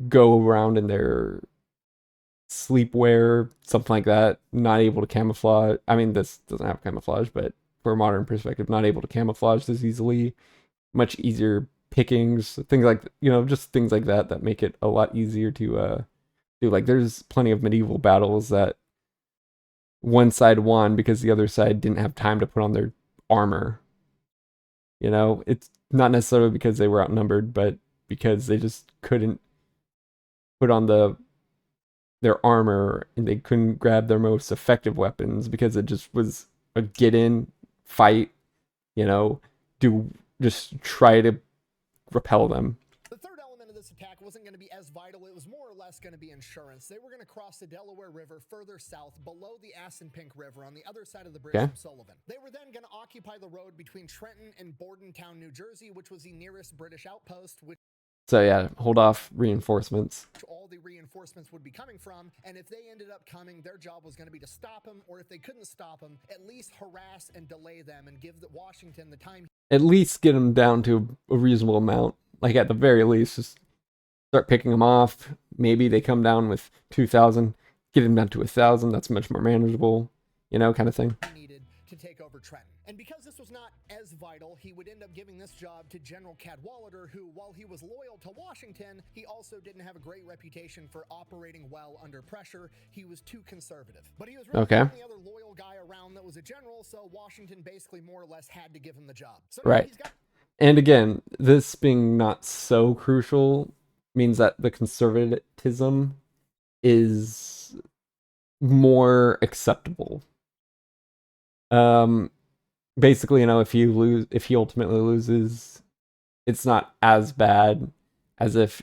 [SPEAKER 1] go around in their sleepwear, something like that, not able to camouflage. I mean, this doesn't have camouflage, but for a modern perspective, not able to camouflage this easily. Much easier pickings, things like, you know, just things like that that make it a lot easier to do. Like, there's plenty of medieval battles that one side won because the other side didn't have time to put on their armor. You know, it's not necessarily because they were outnumbered, but because they just couldn't put on their armor, and they couldn't grab their most effective weapons because it just was a get in, fight, you know, just try to repel them.
[SPEAKER 2] The third element of this attack wasn't going to be as vital. It was more or less going to be insurance. They were going to cross the Delaware River further south below the Assunpink River on the other side of the bridge from Sullivan. They were then going to occupy the road between Trenton and Bordentown, New Jersey, which was the nearest British outpost,
[SPEAKER 1] so yeah, hold off reinforcements.
[SPEAKER 2] All the reinforcements would be coming from, and if they ended up coming, their job was going to be to stop them, or if they couldn't stop them, at least harass and delay them and give Washington the time.
[SPEAKER 1] At least get them down to a reasonable amount. Like, at the very least, just start picking them off. Maybe they come down with 2,000, get them down to 1,000. That's much more manageable, you know, kind of thing.
[SPEAKER 2] Needed to take over Trenton. And because this was not as vital, he would end up giving this job to General Cadwalader, who, while he was loyal to Washington, he also didn't have a great reputation for operating well under pressure. He was too conservative. But he was really the only other loyal guy around that was a general, so Washington basically more or less had to give him the job. So
[SPEAKER 1] right. And again, this being not so crucial means that the conservatism is more acceptable. Basically, you know, if he ultimately loses, it's not as bad as if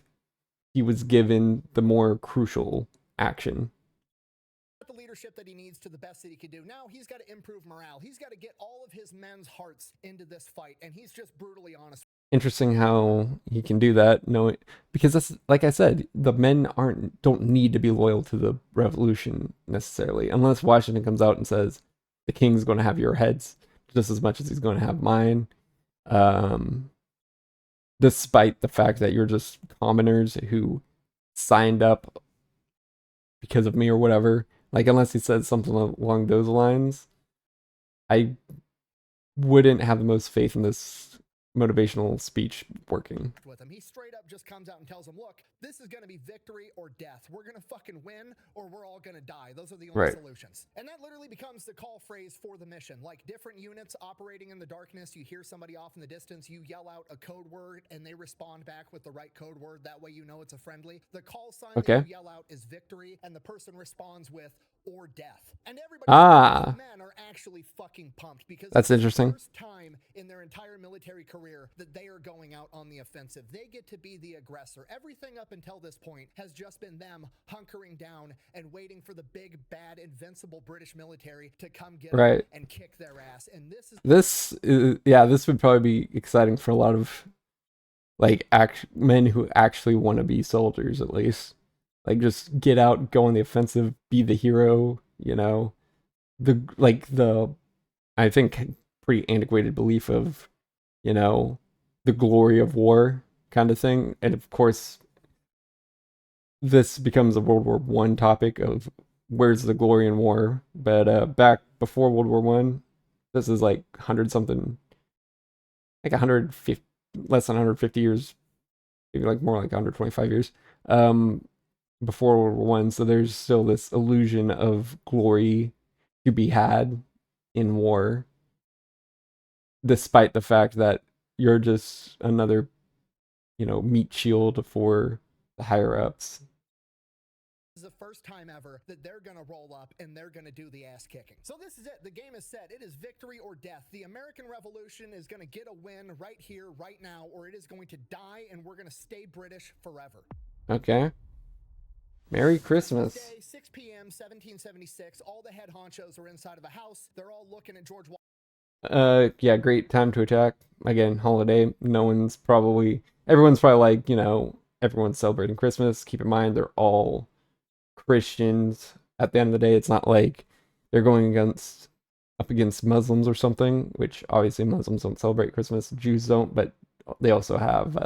[SPEAKER 1] he was given the more crucial action.
[SPEAKER 2] The leadership that he needs to the best that he could do. Now he's got to improve morale. He's got to get all of his men's hearts into this fight, and he's just brutally honest.
[SPEAKER 1] Interesting how he can do that. No, because that's, like I said, the men don't need to be loyal to the revolution necessarily, unless Washington comes out and says the king's going to have your heads just as much as he's going to have mine. Despite the fact that you're just commoners who signed up because of me or whatever. Like, unless he says something along those lines, I wouldn't have the most faith in this motivational speech working.
[SPEAKER 2] With him. He straight up just comes out and tells him, look, this is going to be victory or death. We're going to fucking win or we're all going to die. Those are the only solutions. And that literally becomes the call phrase for the mission. Like different units operating in the darkness, you hear somebody off in the distance, you yell out a code word and they respond back with the right code word. That way you know it's a friendly. The call sign that you yell out is victory, and the person responds with or death. And everybody men are actually fucking pumped because
[SPEAKER 1] that's interesting.
[SPEAKER 2] First time in their entire military career that they are going out on the offensive. They get to be the aggressor. Everything up until this point has just been them hunkering down and waiting for the big, bad, invincible British military to come get them and kick their ass. And this would probably be exciting for a lot of like men who actually want to be soldiers, at least. Like, just get out, go on the offensive, be the hero, you know. I think, pretty antiquated belief of, you know, the glory of war kind of thing. And of course, this becomes a World War I topic of where's the glory in war. But back before World War I, this is like 100-something, like 150, less than 150 years, maybe like more like 125 years. Before World War I, so there's still this illusion of glory to be had in war, despite the fact that you're just another, you know, meat shield for the higher ups. This is the first time ever that they're going to roll up and they're going to do the ass kicking. So this is it. The game is set. It is victory or death. The American Revolution is going to get a win right here, right now, or it is going to die and we're going to stay British forever.
[SPEAKER 1] Okay. Merry Christmas.
[SPEAKER 2] Day, 6 p.m., 1776. All the head honchos are inside of a house. They're all looking at George Washington.
[SPEAKER 1] Yeah, great time to attack. Again, holiday. Everyone's probably like, you know, everyone's celebrating Christmas. Keep in mind, they're all Christians. At the end of the day, it's not like they're going against up against Muslims or something, which obviously Muslims don't celebrate Christmas, Jews don't, but they also have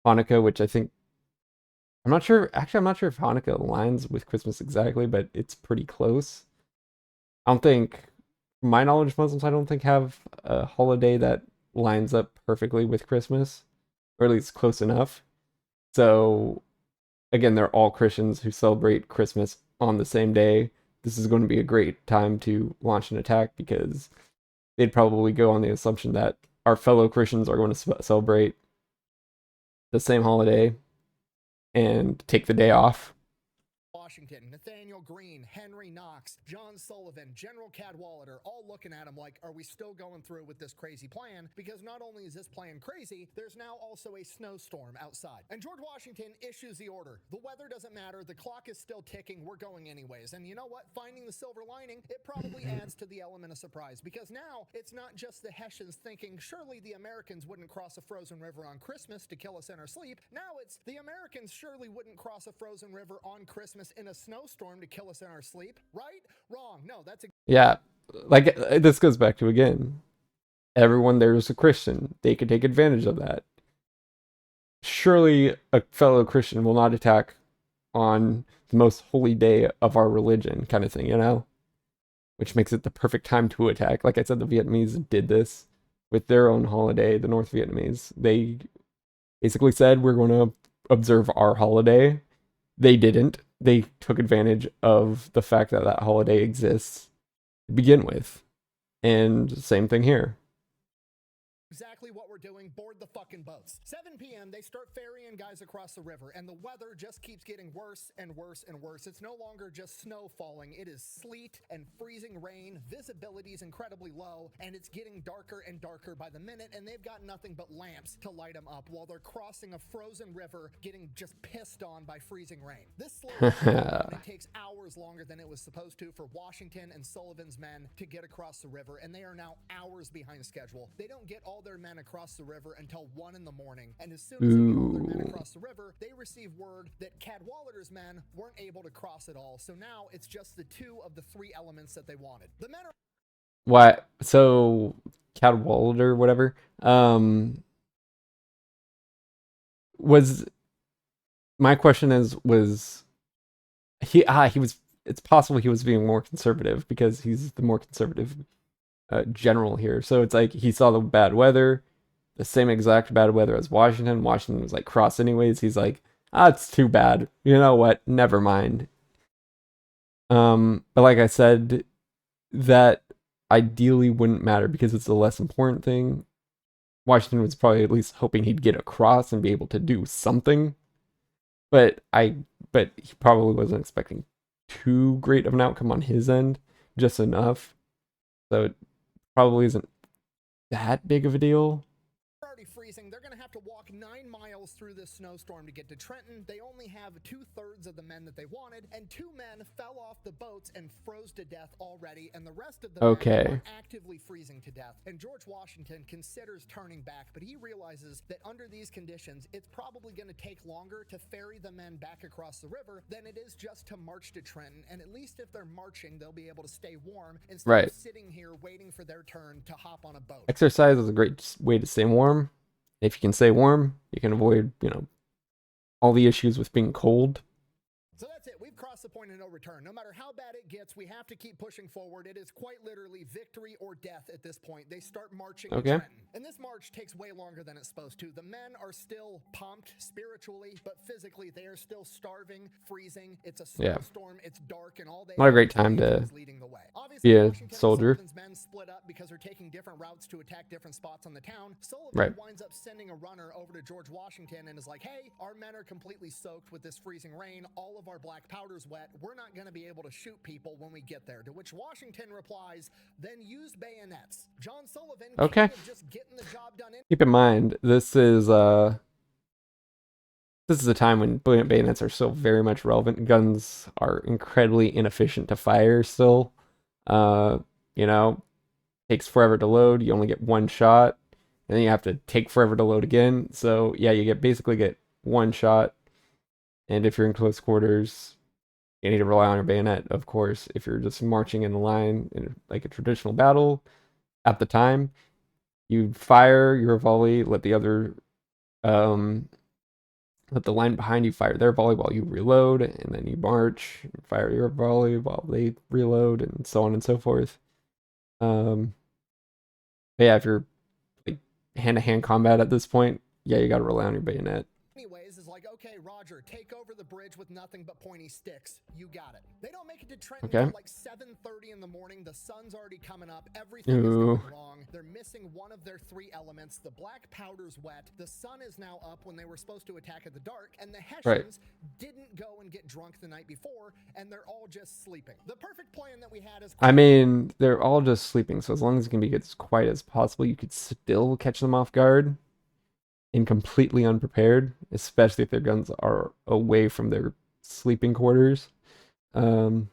[SPEAKER 1] Hanukkah, which I think I'm not sure. Actually, I'm not sure if Hanukkah aligns with Christmas exactly, but it's pretty close. I don't think, from my knowledge, Muslims I don't think have a holiday that lines up perfectly with Christmas, or at least close enough. So again, they're all Christians who celebrate Christmas on the same day. This is going to be a great time to launch an attack because they'd probably go on the assumption that our fellow Christians are going to celebrate the same holiday and take the day off.
[SPEAKER 2] Washington, Nathaniel Green, Henry Knox, John Sullivan, General Cadwalader, all looking at him like, are we still going through with this crazy plan? Because not only is this plan crazy, there's now also a snowstorm outside. And George Washington issues the order. The weather doesn't matter. The clock is still ticking. We're going anyways. And you know what? Finding the silver lining, it probably adds to the element of surprise because now it's not just the Hessians thinking, surely the Americans wouldn't cross a frozen river on Christmas to kill us in our sleep. Now it's the Americans surely wouldn't cross a frozen river on Christmas in a snowstorm to kill us in our sleep, right? Wrong. No, that's
[SPEAKER 1] yeah. Like this goes back to again, everyone there is a Christian. They could take advantage of that. Surely a fellow Christian will not attack on the most holy day of our religion, kind of thing, you know? Which makes it the perfect time to attack. Like I said, the Vietnamese did this with their own holiday, the North Vietnamese. They basically said, we're going to observe our holiday. They didn't. They took advantage of the fact that that holiday exists to begin with. And same thing here.
[SPEAKER 2] exactly what we're doing. Board the fucking boats. 7 p.m. they start ferrying guys across the river, and the weather just keeps getting worse and worse and worse. It's no longer just snow falling. It is sleet and freezing rain. Visibility is incredibly low, and it's getting darker and darker by the minute, and they've got nothing but lamps to light them up while they're crossing a frozen river, getting just pissed on by freezing rain. This slow it takes hours longer than it was supposed to for Washington and Sullivan's men to get across the river, and they are now hours behind schedule. They don't get all their men across the river until 1 in the morning, and as soon as they get all their men across the river, they receive word that Cadwalader's men weren't able to cross at all. So now it's just the 2 of the 3 elements that they wanted. The men are
[SPEAKER 1] What? So Cadwalader, whatever, was my question was he was, it's possible he was being more conservative because he's the more conservative general here. So it's like he saw the bad weather, the same exact bad weather as Washington. Washington was like cross anyways. He's like, it's too bad. You know what? Never mind. But like I said, that ideally wouldn't matter because it's a less important thing. Washington was probably at least hoping he'd get across and be able to do something. But he probably wasn't expecting too great of an outcome on his end, just enough. So it probably isn't that big of a deal.
[SPEAKER 2] already freezing. They're going to have to walk 9 miles through this snowstorm to get to Trenton. They only have 2/3 of the men that they wanted, and 2 men fell off the boats and froze to death already, and the rest of the men are actively freezing to death. And George Washington considers turning back, but he realizes that under these conditions, it's probably going to take longer to ferry the men back across the river than it is just to march to Trenton. And at least if they're marching, they'll be able to stay warm instead of sitting here waiting for their turn to hop on a boat.
[SPEAKER 1] Exercise is a great way to stay warm. If you can stay warm, you can avoid, all the issues with being cold.
[SPEAKER 2] So that's it. We've crossed the point of no return. No matter how bad it gets, we have to keep pushing forward. It is quite literally victory or death at this point. They start marching to Trenton. And this march takes way longer than it's supposed to. The men are still pumped spiritually, but physically they are still starving, freezing. It's a snowstorm. It's dark, and all they
[SPEAKER 1] not a great time to
[SPEAKER 2] leading the way.
[SPEAKER 1] Obviously, be a soldier.
[SPEAKER 2] Sullivan's men split up because they're taking different routes to attack different spots on the town. Sullivan winds up sending a runner over to George Washington and is like, hey, our men are completely soaked with this freezing rain. All of our black powder's wet. We're not going to be able to shoot people when we get there. To which Washington replies, then use bayonets. John Sullivan just getting the job done.
[SPEAKER 1] Keep in mind, this is a time when bayonets are still very much relevant. Guns are incredibly inefficient to fire still. Takes forever to load. You only get one shot, and then you have to take forever to load again. So yeah, you basically get one shot, and if you're in close quarters, You need to rely on your bayonet, of course. If you're just marching in a line in like a traditional battle, at the time, you fire your volley, let the line behind you fire their volley while you reload, and then you march and fire your volley while they reload, and so on and so forth. But yeah, if you're like hand-to-hand combat at this point, yeah, you gotta rely on your bayonet.
[SPEAKER 2] Anyways, is like, okay, Roger, take over the bridge with nothing but pointy sticks. You got it. They don't make it to Trenton
[SPEAKER 1] Okay.
[SPEAKER 2] until like 7:30 in the morning. The sun's already coming up. Everything is going wrong. They're missing one of their 3 elements. The black powder's wet. The sun is now up when they were supposed to attack at the dark. And the Hessians didn't go and get drunk the night before, and they're all just sleeping. The perfect plan that we had is...
[SPEAKER 1] I mean, they're all just sleeping, so as long as it can be as quiet as possible, you could still catch them off guard and completely unprepared, especially if their guns are away from their sleeping quarters. So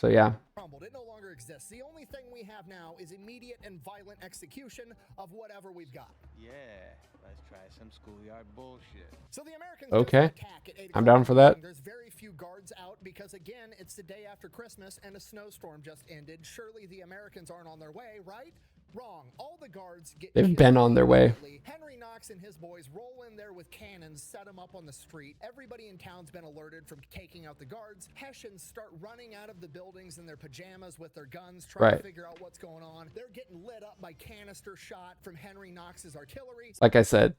[SPEAKER 1] yeah.
[SPEAKER 2] It no longer exists. The only thing we have now is immediate and violent execution of whatever we've got.
[SPEAKER 6] Yeah, let's try some schoolyard bullshit.
[SPEAKER 2] So the Americans
[SPEAKER 1] Okay.
[SPEAKER 2] attack at 8
[SPEAKER 1] I'm down for that.
[SPEAKER 2] There's very few guards out because, again, it's the day after Christmas and a snowstorm just ended. Surely the Americans aren't on their way, right? Wrong. All the guards get
[SPEAKER 1] They've
[SPEAKER 2] killed
[SPEAKER 1] been on their way.
[SPEAKER 2] immediately. Henry Knox and his boys roll in there with cannons, set them up on the street. Everybody in town's been alerted from taking out the guards. Hessians start running out of the buildings in their pajamas with their guns, trying to figure out what's going on. They're getting lit up by canister shot from Henry Knox's artillery.
[SPEAKER 1] Like I said,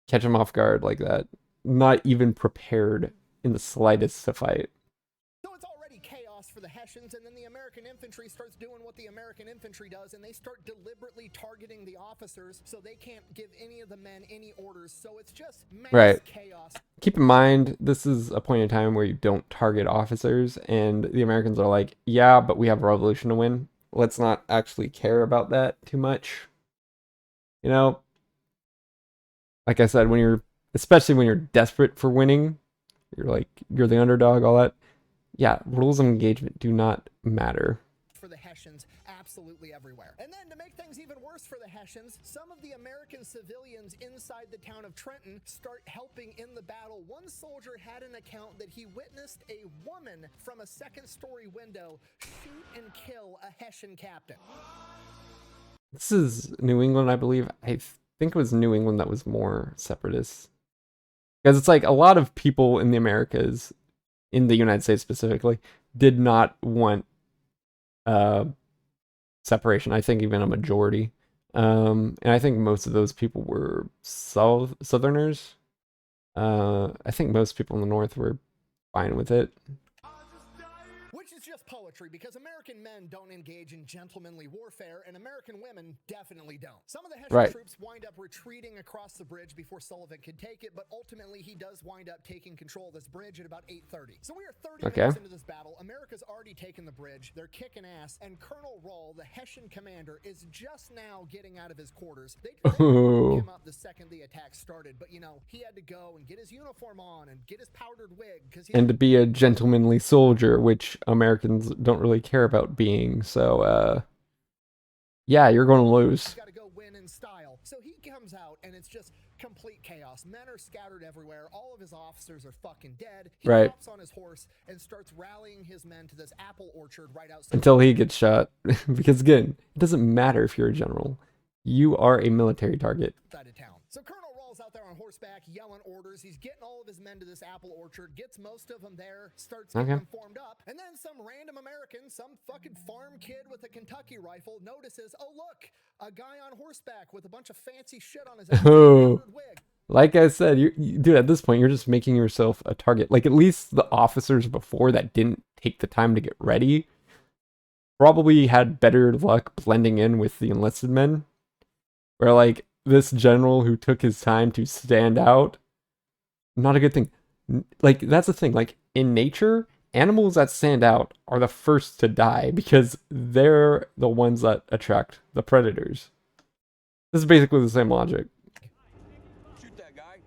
[SPEAKER 1] catch them off guard like that. Not even prepared in the slightest to fight.
[SPEAKER 2] So it's already chaos for the Hessians, and then the American infantry starts doing what the American infantry does, and they start deliberately targeting the officers so they can't give any of the men any orders. So it's just mass chaos.
[SPEAKER 1] Keep in mind, this is a point in time where you don't target officers, and the Americans are like, yeah, but we have a revolution to win. Let's not actually care about that too much. You know, like I said, especially when you're desperate for winning, you're the underdog, all that. Yeah, rules of engagement do not matter.
[SPEAKER 2] For the Hessians, absolutely everywhere. And then to make things even worse for the Hessians, some of the American civilians inside the town of Trenton start helping in the battle. One soldier had an account that he witnessed a woman from a second-story window shoot and kill a Hessian captain.
[SPEAKER 1] This is New England, I believe. I think it was New England that was more separatist. Because it's like a lot of people in the Americas, in the United States specifically, did not want separation. I think even a majority. And I think most of those people were Southerners. I think most people in the North were fine with it.
[SPEAKER 2] Which is just poetry, because American men don't engage in gentlemanly warfare, and American women definitely don't. Some of the Hessian troops wind up retreating across the bridge before Sullivan could take it, but ultimately he does wind up taking control of this bridge at about 8:30. So we are 30 minutes into this battle. America's already taken the bridge. They're kicking ass, and Colonel Rahl, the Hessian commander, is just now getting out of his quarters. They him up the second the attack started, but you know, he had to go and get his uniform on and get his powdered wig.
[SPEAKER 1] And to be a gentlemanly soldier, which Americans don't really care about being, so yeah, you're going to lose.
[SPEAKER 2] Got to go win in style. So he comes out and it's just complete chaos. Men are scattered everywhere. All of his officers are fucking dead. He hops on his horse and starts rallying his men to this apple orchard right outside
[SPEAKER 1] until he gets shot. Because again, it doesn't matter if you're a general. You are a military target.
[SPEAKER 2] Outside of town. So Colonel Rahl's out there on horseback yelling orders. He's getting all of his men to this apple orchard, gets most of them there, starts getting them formed up, and then some random American, some fucking farm kid with a Kentucky rifle notices, oh look, a guy on horseback with a bunch of fancy shit on his head. Wig.
[SPEAKER 1] Like I said, dude, at this point, you're just making yourself a target. Like, at least the officers before that didn't take the time to get ready probably had better luck blending in with the enlisted men. Where, like, this general who took his time to stand out, not a good thing. Like, that's the thing. Like, in nature, animals that stand out are the first to die because they're the ones that attract the predators. This is basically the same logic.
[SPEAKER 6] Shoot that guy.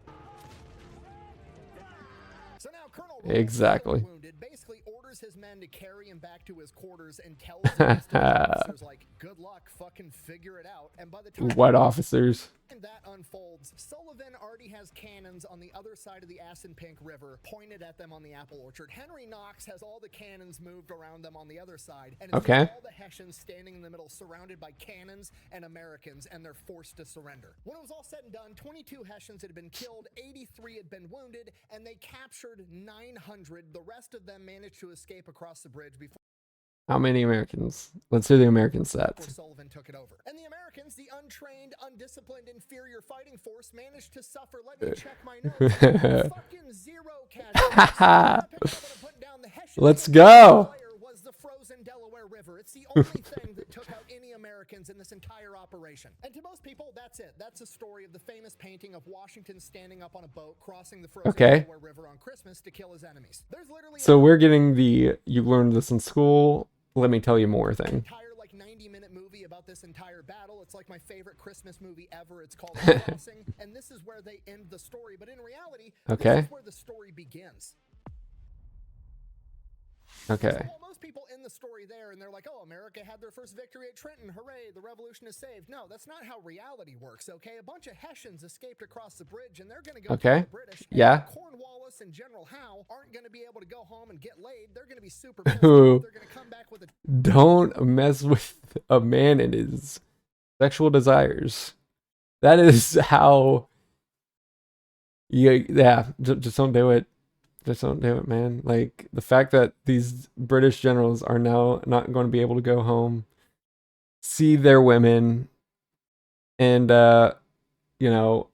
[SPEAKER 2] So now Colonel
[SPEAKER 1] Exactly.
[SPEAKER 2] wounded, basically orders his men to carry him back to his quarters and tells his officers, like, good luck, fucking figure it out. And by the time
[SPEAKER 1] What officers?
[SPEAKER 2] that unfolds, Sullivan already has cannons guns on the other side of the Assunpink River pointed at them on the apple orchard. Henry Knox has all the cannons moved around them on the other side, and it's
[SPEAKER 1] Okay.
[SPEAKER 2] all the Hessians standing in the middle, surrounded by cannons and Americans, and they're forced to surrender. When it was all said and done, 22 Hessians had been killed, 83 had been wounded, and they captured 900. The rest of them managed to escape across the bridge before
[SPEAKER 1] How many Americans? Let's do the American stats.
[SPEAKER 2] Sullivan took it over. And the Americans, the untrained, undisciplined, inferior fighting force, managed to suffer. Let me check my notes. Fucking zero casualties.
[SPEAKER 1] Let's go.
[SPEAKER 2] Was the frozen Delaware River. It's the only thing that took out any Americans in this entire operation. And to most people, that's it. That's the story of the famous painting of Washington standing up on a boat crossing the frozen Delaware River on Christmas to kill his enemies. There's literally
[SPEAKER 1] so we're getting the you learned this in school. Let me tell you more thing.
[SPEAKER 2] Entire like 90-minute movie about this entire battle. It's like my favorite Christmas movie ever. It's called The Crossing, and this is where they end the story. But in reality, this is where the story begins.
[SPEAKER 1] Okay.
[SPEAKER 2] So while most people in the story there, and they're like, oh, America had their first victory at Trenton. Hooray, the revolution is saved. No, that's not how reality works, okay? A bunch of Hessians escaped across the bridge, and they're going to go to the British.
[SPEAKER 1] Yeah.
[SPEAKER 2] Cornwallis and General Howe aren't going to be able to go home and get laid. They're going to be super pissed off. They're going to come back with a...
[SPEAKER 1] Don't mess with a man and his sexual desires. That is how... Yeah, just don't do it. Just don't do it, man. Like, the fact that these British generals are now not going to be able to go home, see their women, and, you know,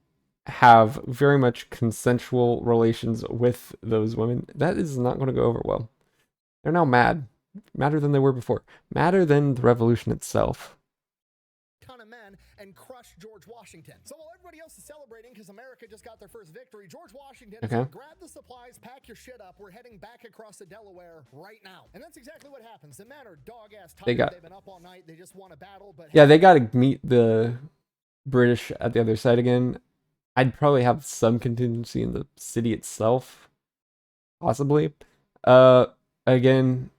[SPEAKER 1] have very much consensual relations with those women, that is not going to go over well. They're now mad. Madder than they were before. Madder than the revolution itself.
[SPEAKER 2] Ton of men and crushed George Washington. So while everybody else is celebrating because America just got their first victory, George Washington said, grab the supplies, pack your shit up. We're heading back across the Delaware right now. And that's exactly what happens. The men are dog-ass tired. They've been up all night. They just want a battle. But
[SPEAKER 1] yeah, they got to meet the British at the other side again. I'd probably have some contingency in the city itself. Possibly. Again,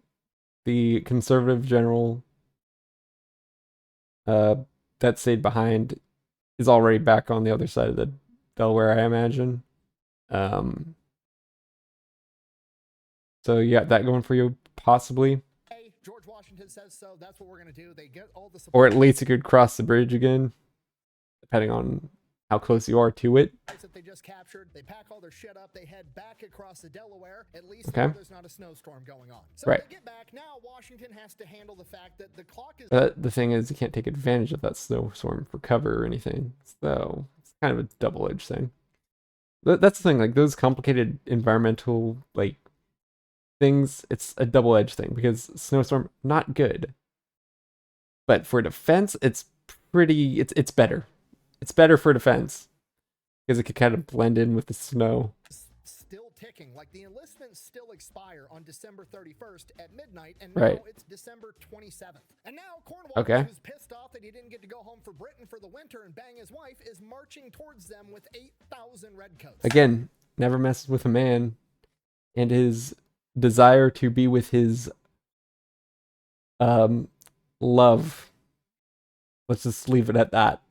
[SPEAKER 1] the conservative general that stayed behind is already back on the other side of the Delaware, I imagine. So yeah, that going for you, possibly.
[SPEAKER 2] Hey, George Washington says so. That's what we're gonna do. They get all the supplies.
[SPEAKER 1] Or at least you could cross the bridge again, depending on how close you are to it.
[SPEAKER 2] That they just captured. They pack all their shit up. They head back across the Delaware. At least there's not a snowstorm going on. So when they get back, now Washington has to handle the fact that the clock is...
[SPEAKER 1] the thing is, you can't take advantage of that snowstorm for cover or anything. So it's kind of a double-edged thing. That's the thing. Like, those complicated environmental, like, things, it's a double-edged thing. Because snowstorm, not good. But for defense, it's pretty... It's better. It's better for defense because it could kind of blend in with the snow.
[SPEAKER 2] Still ticking, like the enlistments still expire on December 31st at midnight, and now it's December 27th. And now Cornwallis, who's pissed off that he didn't get to go home for Britain for the winter and bang his wife, is marching towards them with 8,000 redcoats.
[SPEAKER 1] Again, never messes with a man and his desire to be with his love. Let's just leave it at that.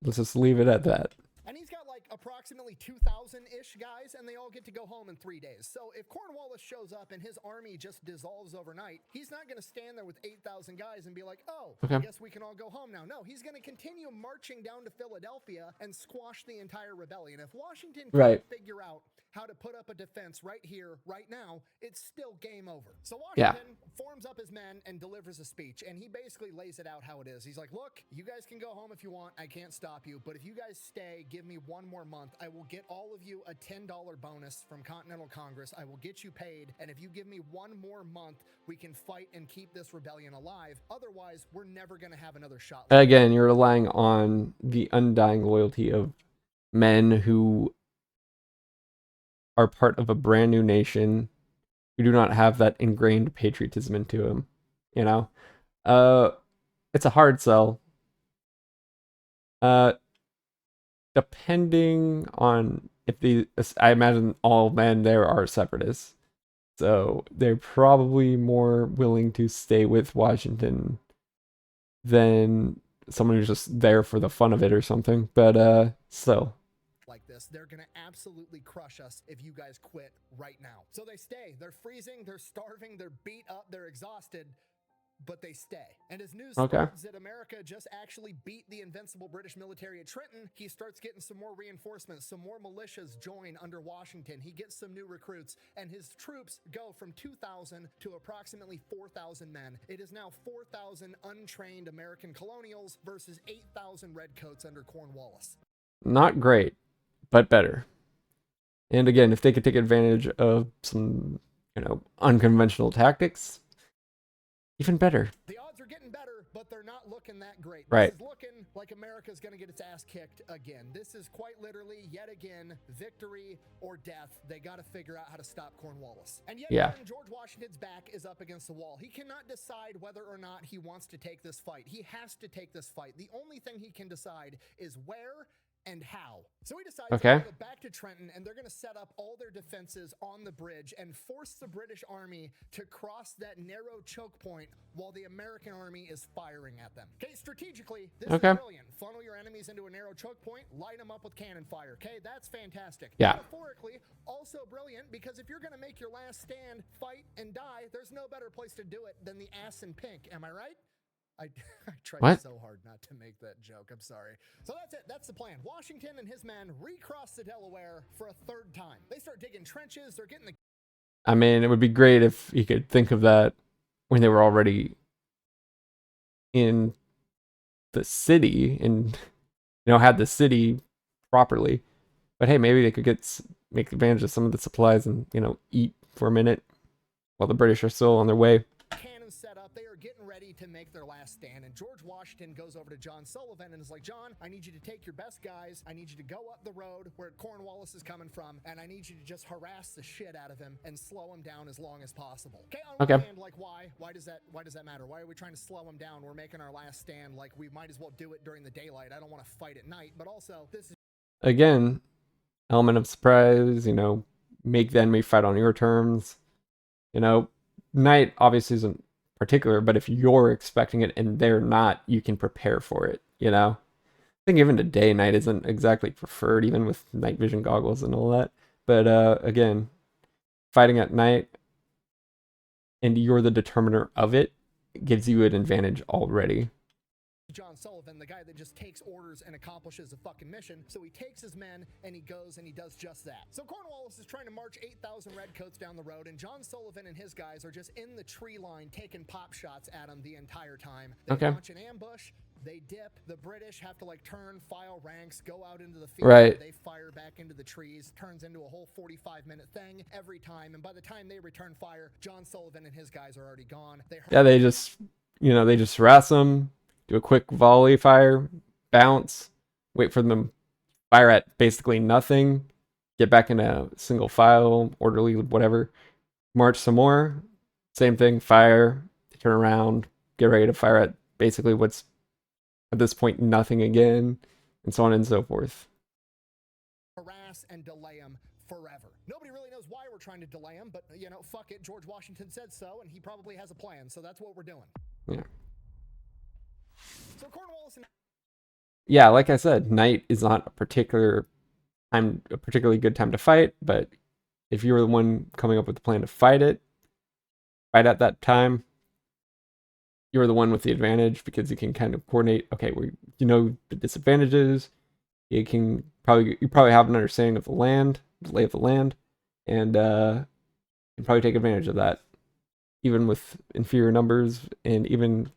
[SPEAKER 1] Let's just leave it at that.
[SPEAKER 2] And he's got like approximately 2,000-ish guys, and they all get to go home in 3 days. So if Cornwallis shows up and his army just dissolves overnight, he's not going to stand there with 8,000 guys and be like, oh, I guess we can all go home now. No, he's going to continue marching down to Philadelphia and squash the entire rebellion. If Washington can't figure out how to put up a defense right here, right now, it's still game over. So Washington forms up his men and delivers a speech, and he basically lays it out how it is. He's like, look, you guys can go home if you want. I can't stop you. But if you guys stay, give me one more month. I will get all of you a $10 bonus from Continental Congress. I will get you paid. And if you give me one more month, we can fight and keep this rebellion alive. Otherwise, we're never going to have another shot.
[SPEAKER 1] Again, you're relying on the undying loyalty of men who are part of a brand new nation who do not have that ingrained patriotism into them, you know? It's a hard sell. Depending on if I imagine all men there are separatists, so they're probably more willing to stay with Washington than someone who's just there for the fun of it or something. But so
[SPEAKER 2] like this, they're gonna absolutely crush us if you guys quit right now. So they stay. They're freezing, they're starving, they're beat up, they're exhausted, but they stay. And as news spreads that America just actually beat the invincible British military at Trenton, he starts getting some more reinforcements, some more militias join under Washington. He gets some new recruits, and his troops go from 2,000 to approximately 4,000 men. It is now 4,000 untrained American colonials versus 8,000 redcoats under Cornwallis.
[SPEAKER 1] not great, but better. And again, if they could take advantage of some, unconventional tactics, even better.
[SPEAKER 2] The odds are getting better, but they're not looking that great.
[SPEAKER 1] Right.
[SPEAKER 2] This is looking like America's going to get its ass kicked again. This is quite literally, yet again, victory or death. They got to figure out how to stop Cornwallis. And yet again, George Washington's back is up against the wall. He cannot decide whether or not he wants to take this fight. He has to take this fight. The only thing he can decide is where and how. So he decides to go back to Trenton, and they're going to set up all their defenses on the bridge and force the British army to cross that narrow choke point while the American army is firing at them. Okay, strategically, this is brilliant. Funnel your enemies into a narrow choke point, light them up with cannon fire. Okay, that's fantastic.
[SPEAKER 1] Yeah.
[SPEAKER 2] Metaphorically, also brilliant, because if you're going to make your last stand, fight, and die, there's no better place to do it than the ass in pink. Am I right? I tried so hard not to make that joke. I'm sorry. So that's it. That's the plan. Washington and his men recross the Delaware for a third time. They start digging trenches. They're getting the...
[SPEAKER 1] I mean, it would be great if you could think of that when they were already in the city and, had the city properly. But hey, maybe they could make advantage of some of the supplies and, eat for a minute while the British are still on their way.
[SPEAKER 2] Cannons set up. They are getting ready to make their last stand. And George Washington goes over to John Sullivan and is like, John, I need you to take your best guys. I need you to go up the road where Cornwallis is coming from, and I need you to just harass the shit out of him and slow him down as long as possible. Okay, on one hand, like, why? Why does that matter? Why are we trying to slow him down? We're making our last stand. Like, we might as well do it during the daylight. I don't want to fight at night. But also, this is...
[SPEAKER 1] Again, element of surprise, make the enemy fight on your terms. Night obviously isn't particular, but if you're expecting it and they're not, you can prepare for it, I think even today, night isn't exactly preferred, even with night vision goggles and all that. But again, fighting at night and you're the determiner of it gives you an advantage already.
[SPEAKER 2] John Sullivan, the guy that just takes orders and accomplishes a fucking mission. So he takes his men and he goes and he does just that. So Cornwallis is trying to march 8,000 redcoats down the road, and John Sullivan and his guys are just in the tree line taking pop shots at him the entire time. They launch an ambush. They dip. The British have to turn, file ranks, go out into the field.
[SPEAKER 1] Right.
[SPEAKER 2] They fire back into the trees. Turns into a whole 45-minute thing every time. And by the time they return fire, John Sullivan and his guys are already gone.
[SPEAKER 1] They just, they just harass them. Do a quick volley fire, bounce, wait for them to fire at basically nothing, get back in a single file, orderly, whatever, march some more, same thing, fire, turn around, get ready to fire at basically what's at this point nothing again, and so on and so forth.
[SPEAKER 2] Harass and delay them forever. Nobody really knows why we're trying to delay them, but fuck it, George Washington said so, and he probably has a plan, so that's what we're doing.
[SPEAKER 1] Yeah.
[SPEAKER 2] So Cornwallis and...
[SPEAKER 1] Yeah, like I said, night is not a particularly good time to fight, but if you were the one coming up with the plan to fight at that time, you're the one with the advantage because you can kind of coordinate, okay, the disadvantages, you probably have an understanding of the lay of the land, and you can probably take advantage of that, even with inferior numbers and even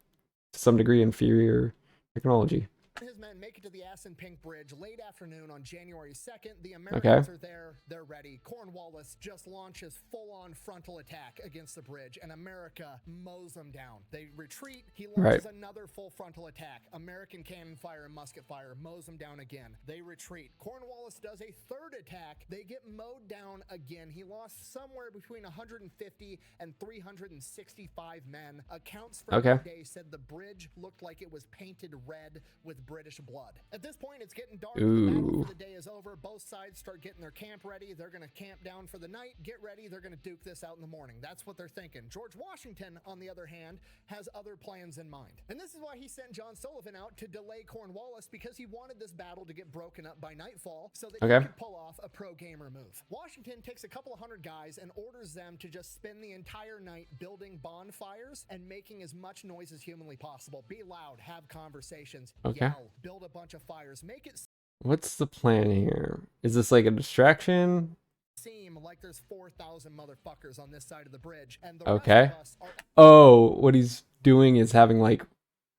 [SPEAKER 1] to some degree inferior technology.
[SPEAKER 2] His men make it to the Assunpink Bridge late afternoon on January 2nd. The Americans are there. They're ready. Cornwallis just launches full-on frontal attack against the bridge, and America mows them down. They retreat. He launches another full frontal attack. American cannon fire and musket fire mows them down again. They retreat. Cornwallis does a third attack. They get mowed down again. He lost somewhere between 150 and 365 men. Accounts from that day said the bridge looked like it was painted red with with British blood. At this point, it's getting dark. The battle for the day is over. Both sides start getting their camp ready. They're going to camp down for the night, get ready. They're going to duke this out in the morning. That's what they're thinking. George Washington, on the other hand, has other plans in mind. And this is why he sent John Sullivan out to delay Cornwallis, because he wanted this battle to get broken up by nightfall so that he could pull off a pro-gamer move. Washington takes a couple of hundred guys and orders them to just spend the entire night building bonfires and making as much noise as humanly possible. Be loud, have conversations, yell, build a bunch of fires, make it
[SPEAKER 1] What's the plan here? Is this like a distraction?
[SPEAKER 2] Seem like there's 4,000 motherfuckers on this side of the bridge, and the rest of us are...
[SPEAKER 1] Oh, what he's doing is having, like,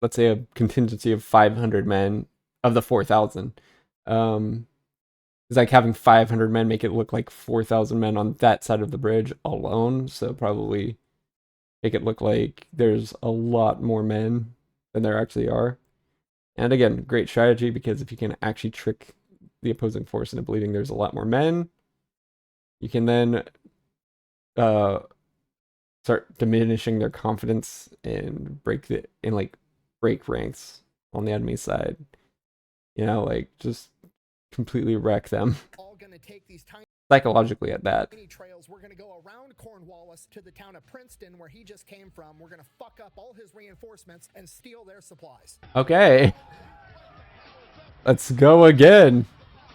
[SPEAKER 1] let's say a contingency of 500 men of the 4,000. It's like having 500 men make it look like 4,000 men on that side of the bridge alone. So probably make it look like there's a lot more men than there actually are. And again, great strategy, because if you can actually trick the opposing force into believing there's a lot more men, you can then start diminishing their confidence and break ranks on the enemy side. You know, like, just completely wreck them
[SPEAKER 2] all gonna take these tiny
[SPEAKER 1] psychologically at that.
[SPEAKER 2] Trails. We're gonna go around Cornwallis to the town of Princeton, where he just came from. We're gonna fuck up all his reinforcements and steal their supplies.
[SPEAKER 1] Okay. Let's go again.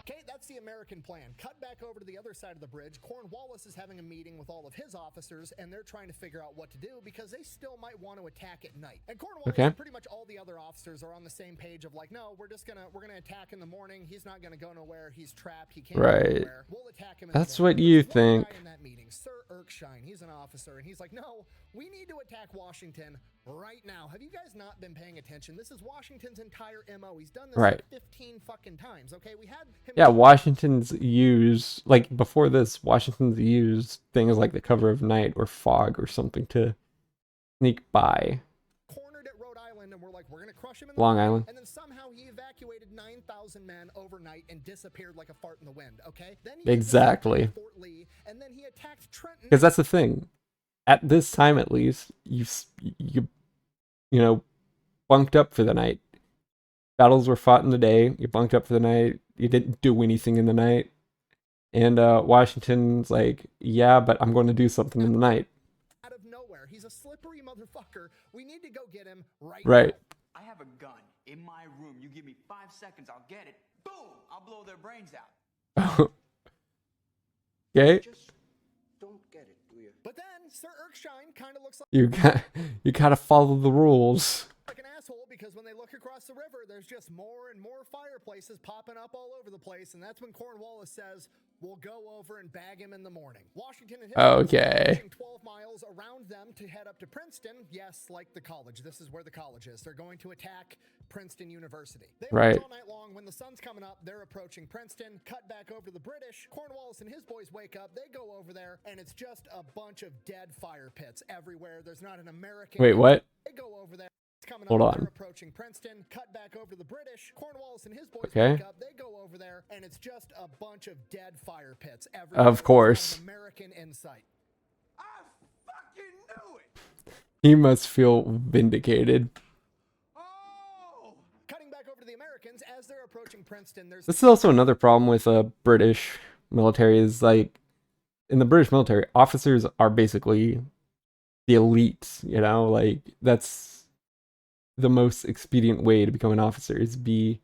[SPEAKER 2] Okay, that's the American plan. Cut back over to the other side of the bridge. Cornwallis is having a meeting with all of his officers, and they're trying to figure out what to do, because they still might want to attack at night. And Cornwallis and pretty much all the other officers are on the same page of like, no, we're gonna attack in the morning. He's not gonna go nowhere. He's trapped. He can't go nowhere. We'll attack him in
[SPEAKER 1] That's
[SPEAKER 2] the morning.
[SPEAKER 1] what you
[SPEAKER 2] There's one
[SPEAKER 1] think.
[SPEAKER 2] guy in that meeting, Sir Erskine. He's an officer, and he's like, no, we need to attack Washington right now. Have you guys not been paying attention? This is Washington's entire MO. He's done this like 15 fucking times. Okay, we had him.
[SPEAKER 1] Yeah, Washington's used, like, before this, Washington's used things like the cover of night or fog or something to sneak by.
[SPEAKER 2] Cornered at Rhode Island, and we're like, we're gonna crush him in
[SPEAKER 1] Long Island.
[SPEAKER 2] And then somehow he evacuated 9,000 men overnight and disappeared like a fart in the wind. Okay, then he
[SPEAKER 1] Exactly.
[SPEAKER 2] Fort Lee, and then he attacked Trenton.
[SPEAKER 1] Because that's the thing. At this time, at least, you know, bunked up for the night. Battles were fought in the day. You bunked up for the night. You didn't do anything in the night. And Washington's like, yeah, but I'm going to do something in the night.
[SPEAKER 2] Out of nowhere, he's a slippery motherfucker. We need to go get him right
[SPEAKER 1] now.
[SPEAKER 7] I have a gun in my room. You give me 5 seconds, I'll get it. Boom! I'll blow their brains out.
[SPEAKER 1] Okay.
[SPEAKER 3] Just don't get it, do you?
[SPEAKER 2] But then Sir Erskine kind of looks like
[SPEAKER 1] You gotta follow the rules.
[SPEAKER 2] an asshole, because when they look across the river, there's just more and more fireplaces popping up all over the place, and that's when Cornwallis says, we'll go over and bag him in the morning. Washington and his
[SPEAKER 1] Okay.
[SPEAKER 2] 12 miles around them to head up to Princeton. Yes, like the college. This is where the college is. They're going to attack Princeton University. They march all night long. When the sun's coming up, they're approaching Princeton. Cut back over to the British. Cornwallis and his boys wake up. They go over there, and it's just a bunch of dead fire pits everywhere. There's not an American.
[SPEAKER 1] Wait, what?
[SPEAKER 2] They go over there.
[SPEAKER 1] Hold on.
[SPEAKER 2] They're approaching Princeton. Cut back over to the British. Cornwallis and his boys wake up. They go over there, and it's just a bunch of dead fire pits everywhere.
[SPEAKER 1] Of course.
[SPEAKER 2] American insight.
[SPEAKER 7] I fucking knew it!
[SPEAKER 1] He must feel vindicated.
[SPEAKER 7] Oh!
[SPEAKER 2] Cutting back over to the Americans as they're approaching Princeton. There's
[SPEAKER 1] This is also another problem with British military, is like, in the British military, officers are basically the elites, you know? Like, that's the most expedient way to become an officer, is be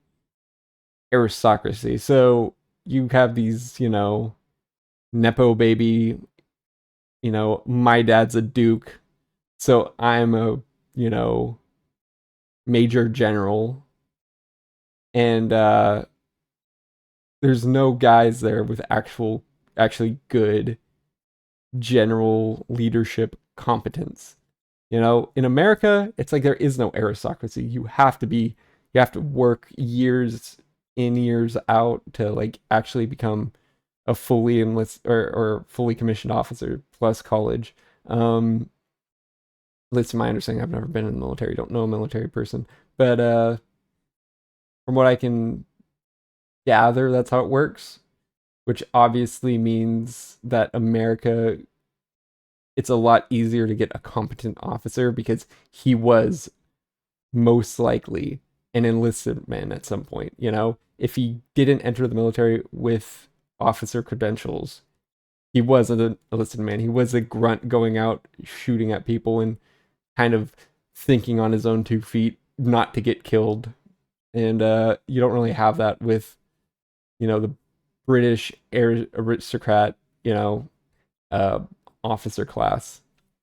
[SPEAKER 1] aristocracy. So you have these, you know, nepo baby, you know, my dad's a duke, so I'm a, you know, major general, and there's no guys there with actually good general leadership competence. You know, in America, it's like there is no aristocracy. You have to work years in, years out to like actually become a fully enlisted or fully commissioned officer plus college. At least in my understanding, I've never been in the military, don't know a military person, but from what I can gather, that's how it works, which obviously means that America, it's a lot easier to get a competent officer because he was most likely an enlisted man at some point, you know? If he didn't enter the military with officer credentials, he was an enlisted man. He was a grunt going out shooting at people and kind of thinking on his own 2 feet not to get killed. And you don't really have that with, you know, the British aristocrat, you know, officer class.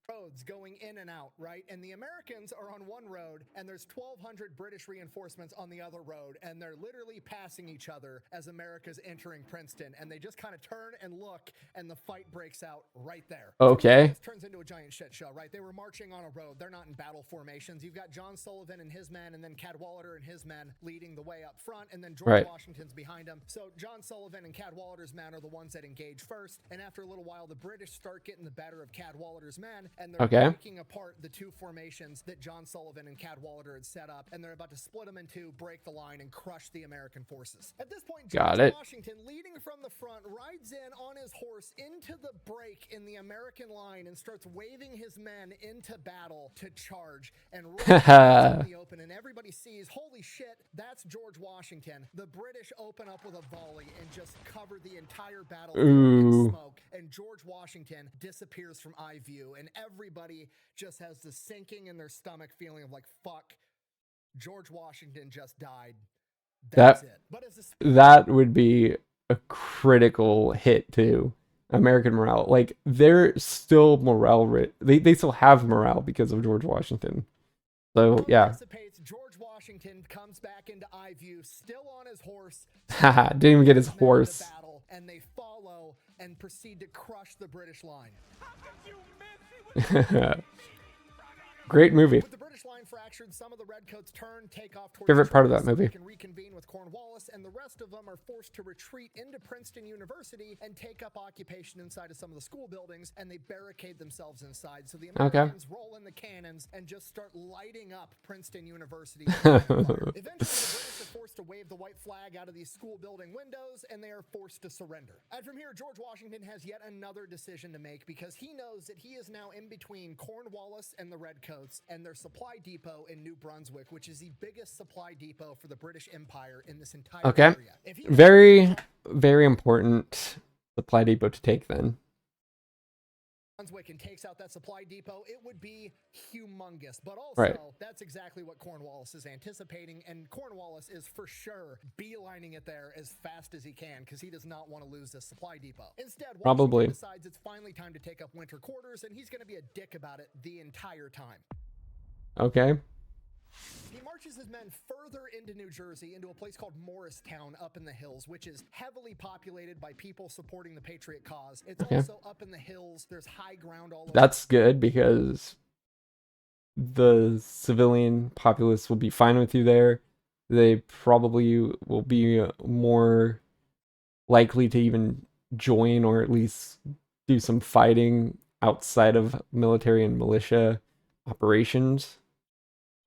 [SPEAKER 2] Roads going in and out, right? And the Americans are on one road, and there's 1,200 British reinforcements on the other road, and they're literally passing each other as America's entering Princeton, and they just kind of turn and look, and the fight breaks out right there.
[SPEAKER 1] Okay.
[SPEAKER 2] This turns into a giant shit show, right? They were marching on a road. They're not in battle formations. You've got John Sullivan and his men, and then Cadwallader and his men leading the way up front, and then George Washington's behind them. So John Sullivan and Cadwallader's men are the ones that engage first, and after a little while, the British start getting the better of Cadwallader's men, and they're breaking apart the 2 formations that John Sullivan and Cadwallader had set up, and they're about to split them in 2, break the line, and crush the American forces. At this point, George Washington, leading from the front, rides in on his horse into the break in the American line and starts waving his men into battle to charge and run in the open, and everybody sees, holy shit, that's George Washington. The British open up with a volley and just cover the entire battlefield in smoke, and George Washington disappears from eye view, and everybody just has the sinking in their stomach feeling of like, fuck, George Washington just died. That's it. But
[SPEAKER 1] that would be a critical hit to American morale. Like, they're still they still have morale because of George Washington. So yeah.
[SPEAKER 2] George Washington comes back into eye view, still on his horse.
[SPEAKER 1] Didn't even get his horse.
[SPEAKER 2] And they follow and proceed to crush the British line.
[SPEAKER 1] Great movie.
[SPEAKER 2] With the British line fractured, some of the redcoats turn, take off towards
[SPEAKER 1] favorite part of that movie.
[SPEAKER 2] They can reconvene with Cornwallis, and the rest of them are forced to retreat into Princeton University and take up occupation inside of some of the school buildings, and they barricade themselves inside. So the Americans roll in the cannons and just start lighting up Princeton University. Eventually, the British are forced to wave the white flag out of these school building windows, and they are forced to surrender. And from here, George Washington has yet another decision to make, because he knows that he is now in between Cornwallis and the redcoats and their supply depot in New Brunswick, which is the biggest supply depot for the British Empire in this entire area.
[SPEAKER 1] Very, very important supply depot to take then.
[SPEAKER 2] Brunswick and takes out that supply depot, it would be humongous. But also, that's exactly what Cornwallis is anticipating, and Cornwallis is for sure beelining it there as fast as he can, because he does not want to lose this supply depot. Instead, Washington decides it's finally time to take up winter quarters, and he's going to be a dick about it the entire time.
[SPEAKER 1] Okay.
[SPEAKER 2] He marches his men further into New Jersey, into a place called Morristown up in the hills, which is heavily populated by people supporting the Patriot cause. It's also up in the hills. There's high ground all over.
[SPEAKER 1] That's good, because the civilian populace will be fine with you there. They probably will be more likely to even join, or at least do some fighting outside of military and militia operations,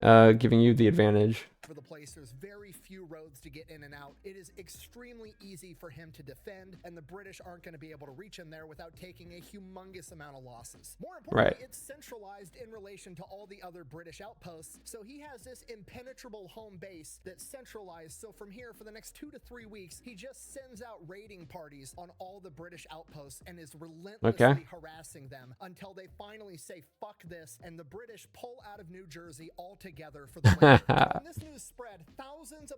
[SPEAKER 1] giving you the advantage.
[SPEAKER 2] For the place, there's very few roads to get in and out. It is extremely easy for him to defend, and the British aren't going to be able to reach him there without taking a humongous amount of losses. More importantly, it's centralized in relation to all the other British outposts, so he has this impenetrable home base that's centralized. So from here, for the next 2 to 3 weeks, he just sends out raiding parties on all the British outposts and is relentlessly harassing them until they finally say fuck this, and the British pull out of New Jersey altogether for the winter. When this news spread, thousands of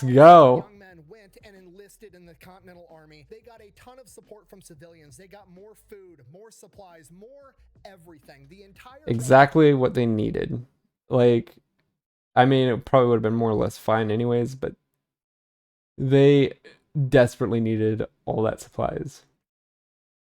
[SPEAKER 2] young men went and enlisted in the Continental Army. They got a ton of support from civilians. They got more food, more supplies, more everything. The entire
[SPEAKER 1] exactly what they needed. Like, I mean, it probably would have been more or less fine anyways, but they desperately needed all that supplies.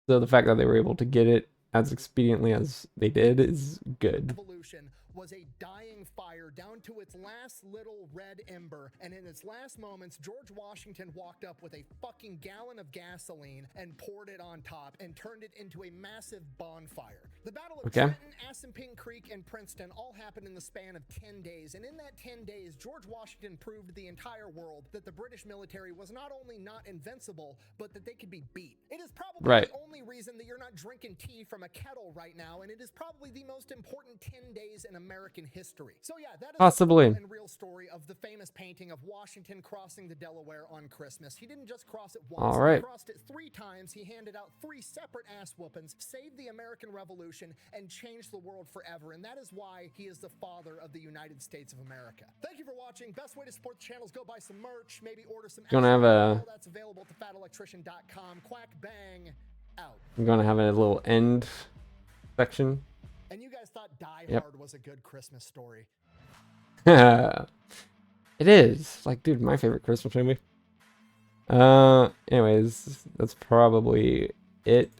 [SPEAKER 1] So the fact that they were able to get it as expediently as they did is good.
[SPEAKER 2] Revolution was a dying fire down to its last little red ember, and in its last moments, George Washington walked up with a fucking gallon of gasoline and poured it on top and turned it into a massive bonfire. The Battle of Trenton, Assunpink Creek, and Princeton all happened in the span of 10 days, and in that 10 days, George Washington proved to the entire world that the British military was not only not invincible, but that they could be beat. It is probably
[SPEAKER 1] Right.
[SPEAKER 2] The only reason that you're not drinking tea from a kettle right now, and it is probably the most important 10 days in American history. So yeah, that is
[SPEAKER 1] Possibly.
[SPEAKER 2] the and real story of the famous painting of Washington crossing the Delaware on Christmas. He didn't just cross it once.
[SPEAKER 1] All right.
[SPEAKER 2] He crossed it 3 times. He handed out 3 separate ass whoopings, saved the American Revolution, and changed the world forever. And that is why he is the father of the United States of America. Thank you for watching. Best way to support the channel is go buy some merch, maybe order some.
[SPEAKER 1] Gonna have a.
[SPEAKER 2] All that's available at thefatelectrician.com. Quack bang. Out.
[SPEAKER 1] I'm gonna have a little end section.
[SPEAKER 2] And you guys thought Die
[SPEAKER 1] Yep.
[SPEAKER 2] Hard was a good Christmas story.
[SPEAKER 1] It is. Like, dude, my favorite Christmas movie. Anyways, that's probably it.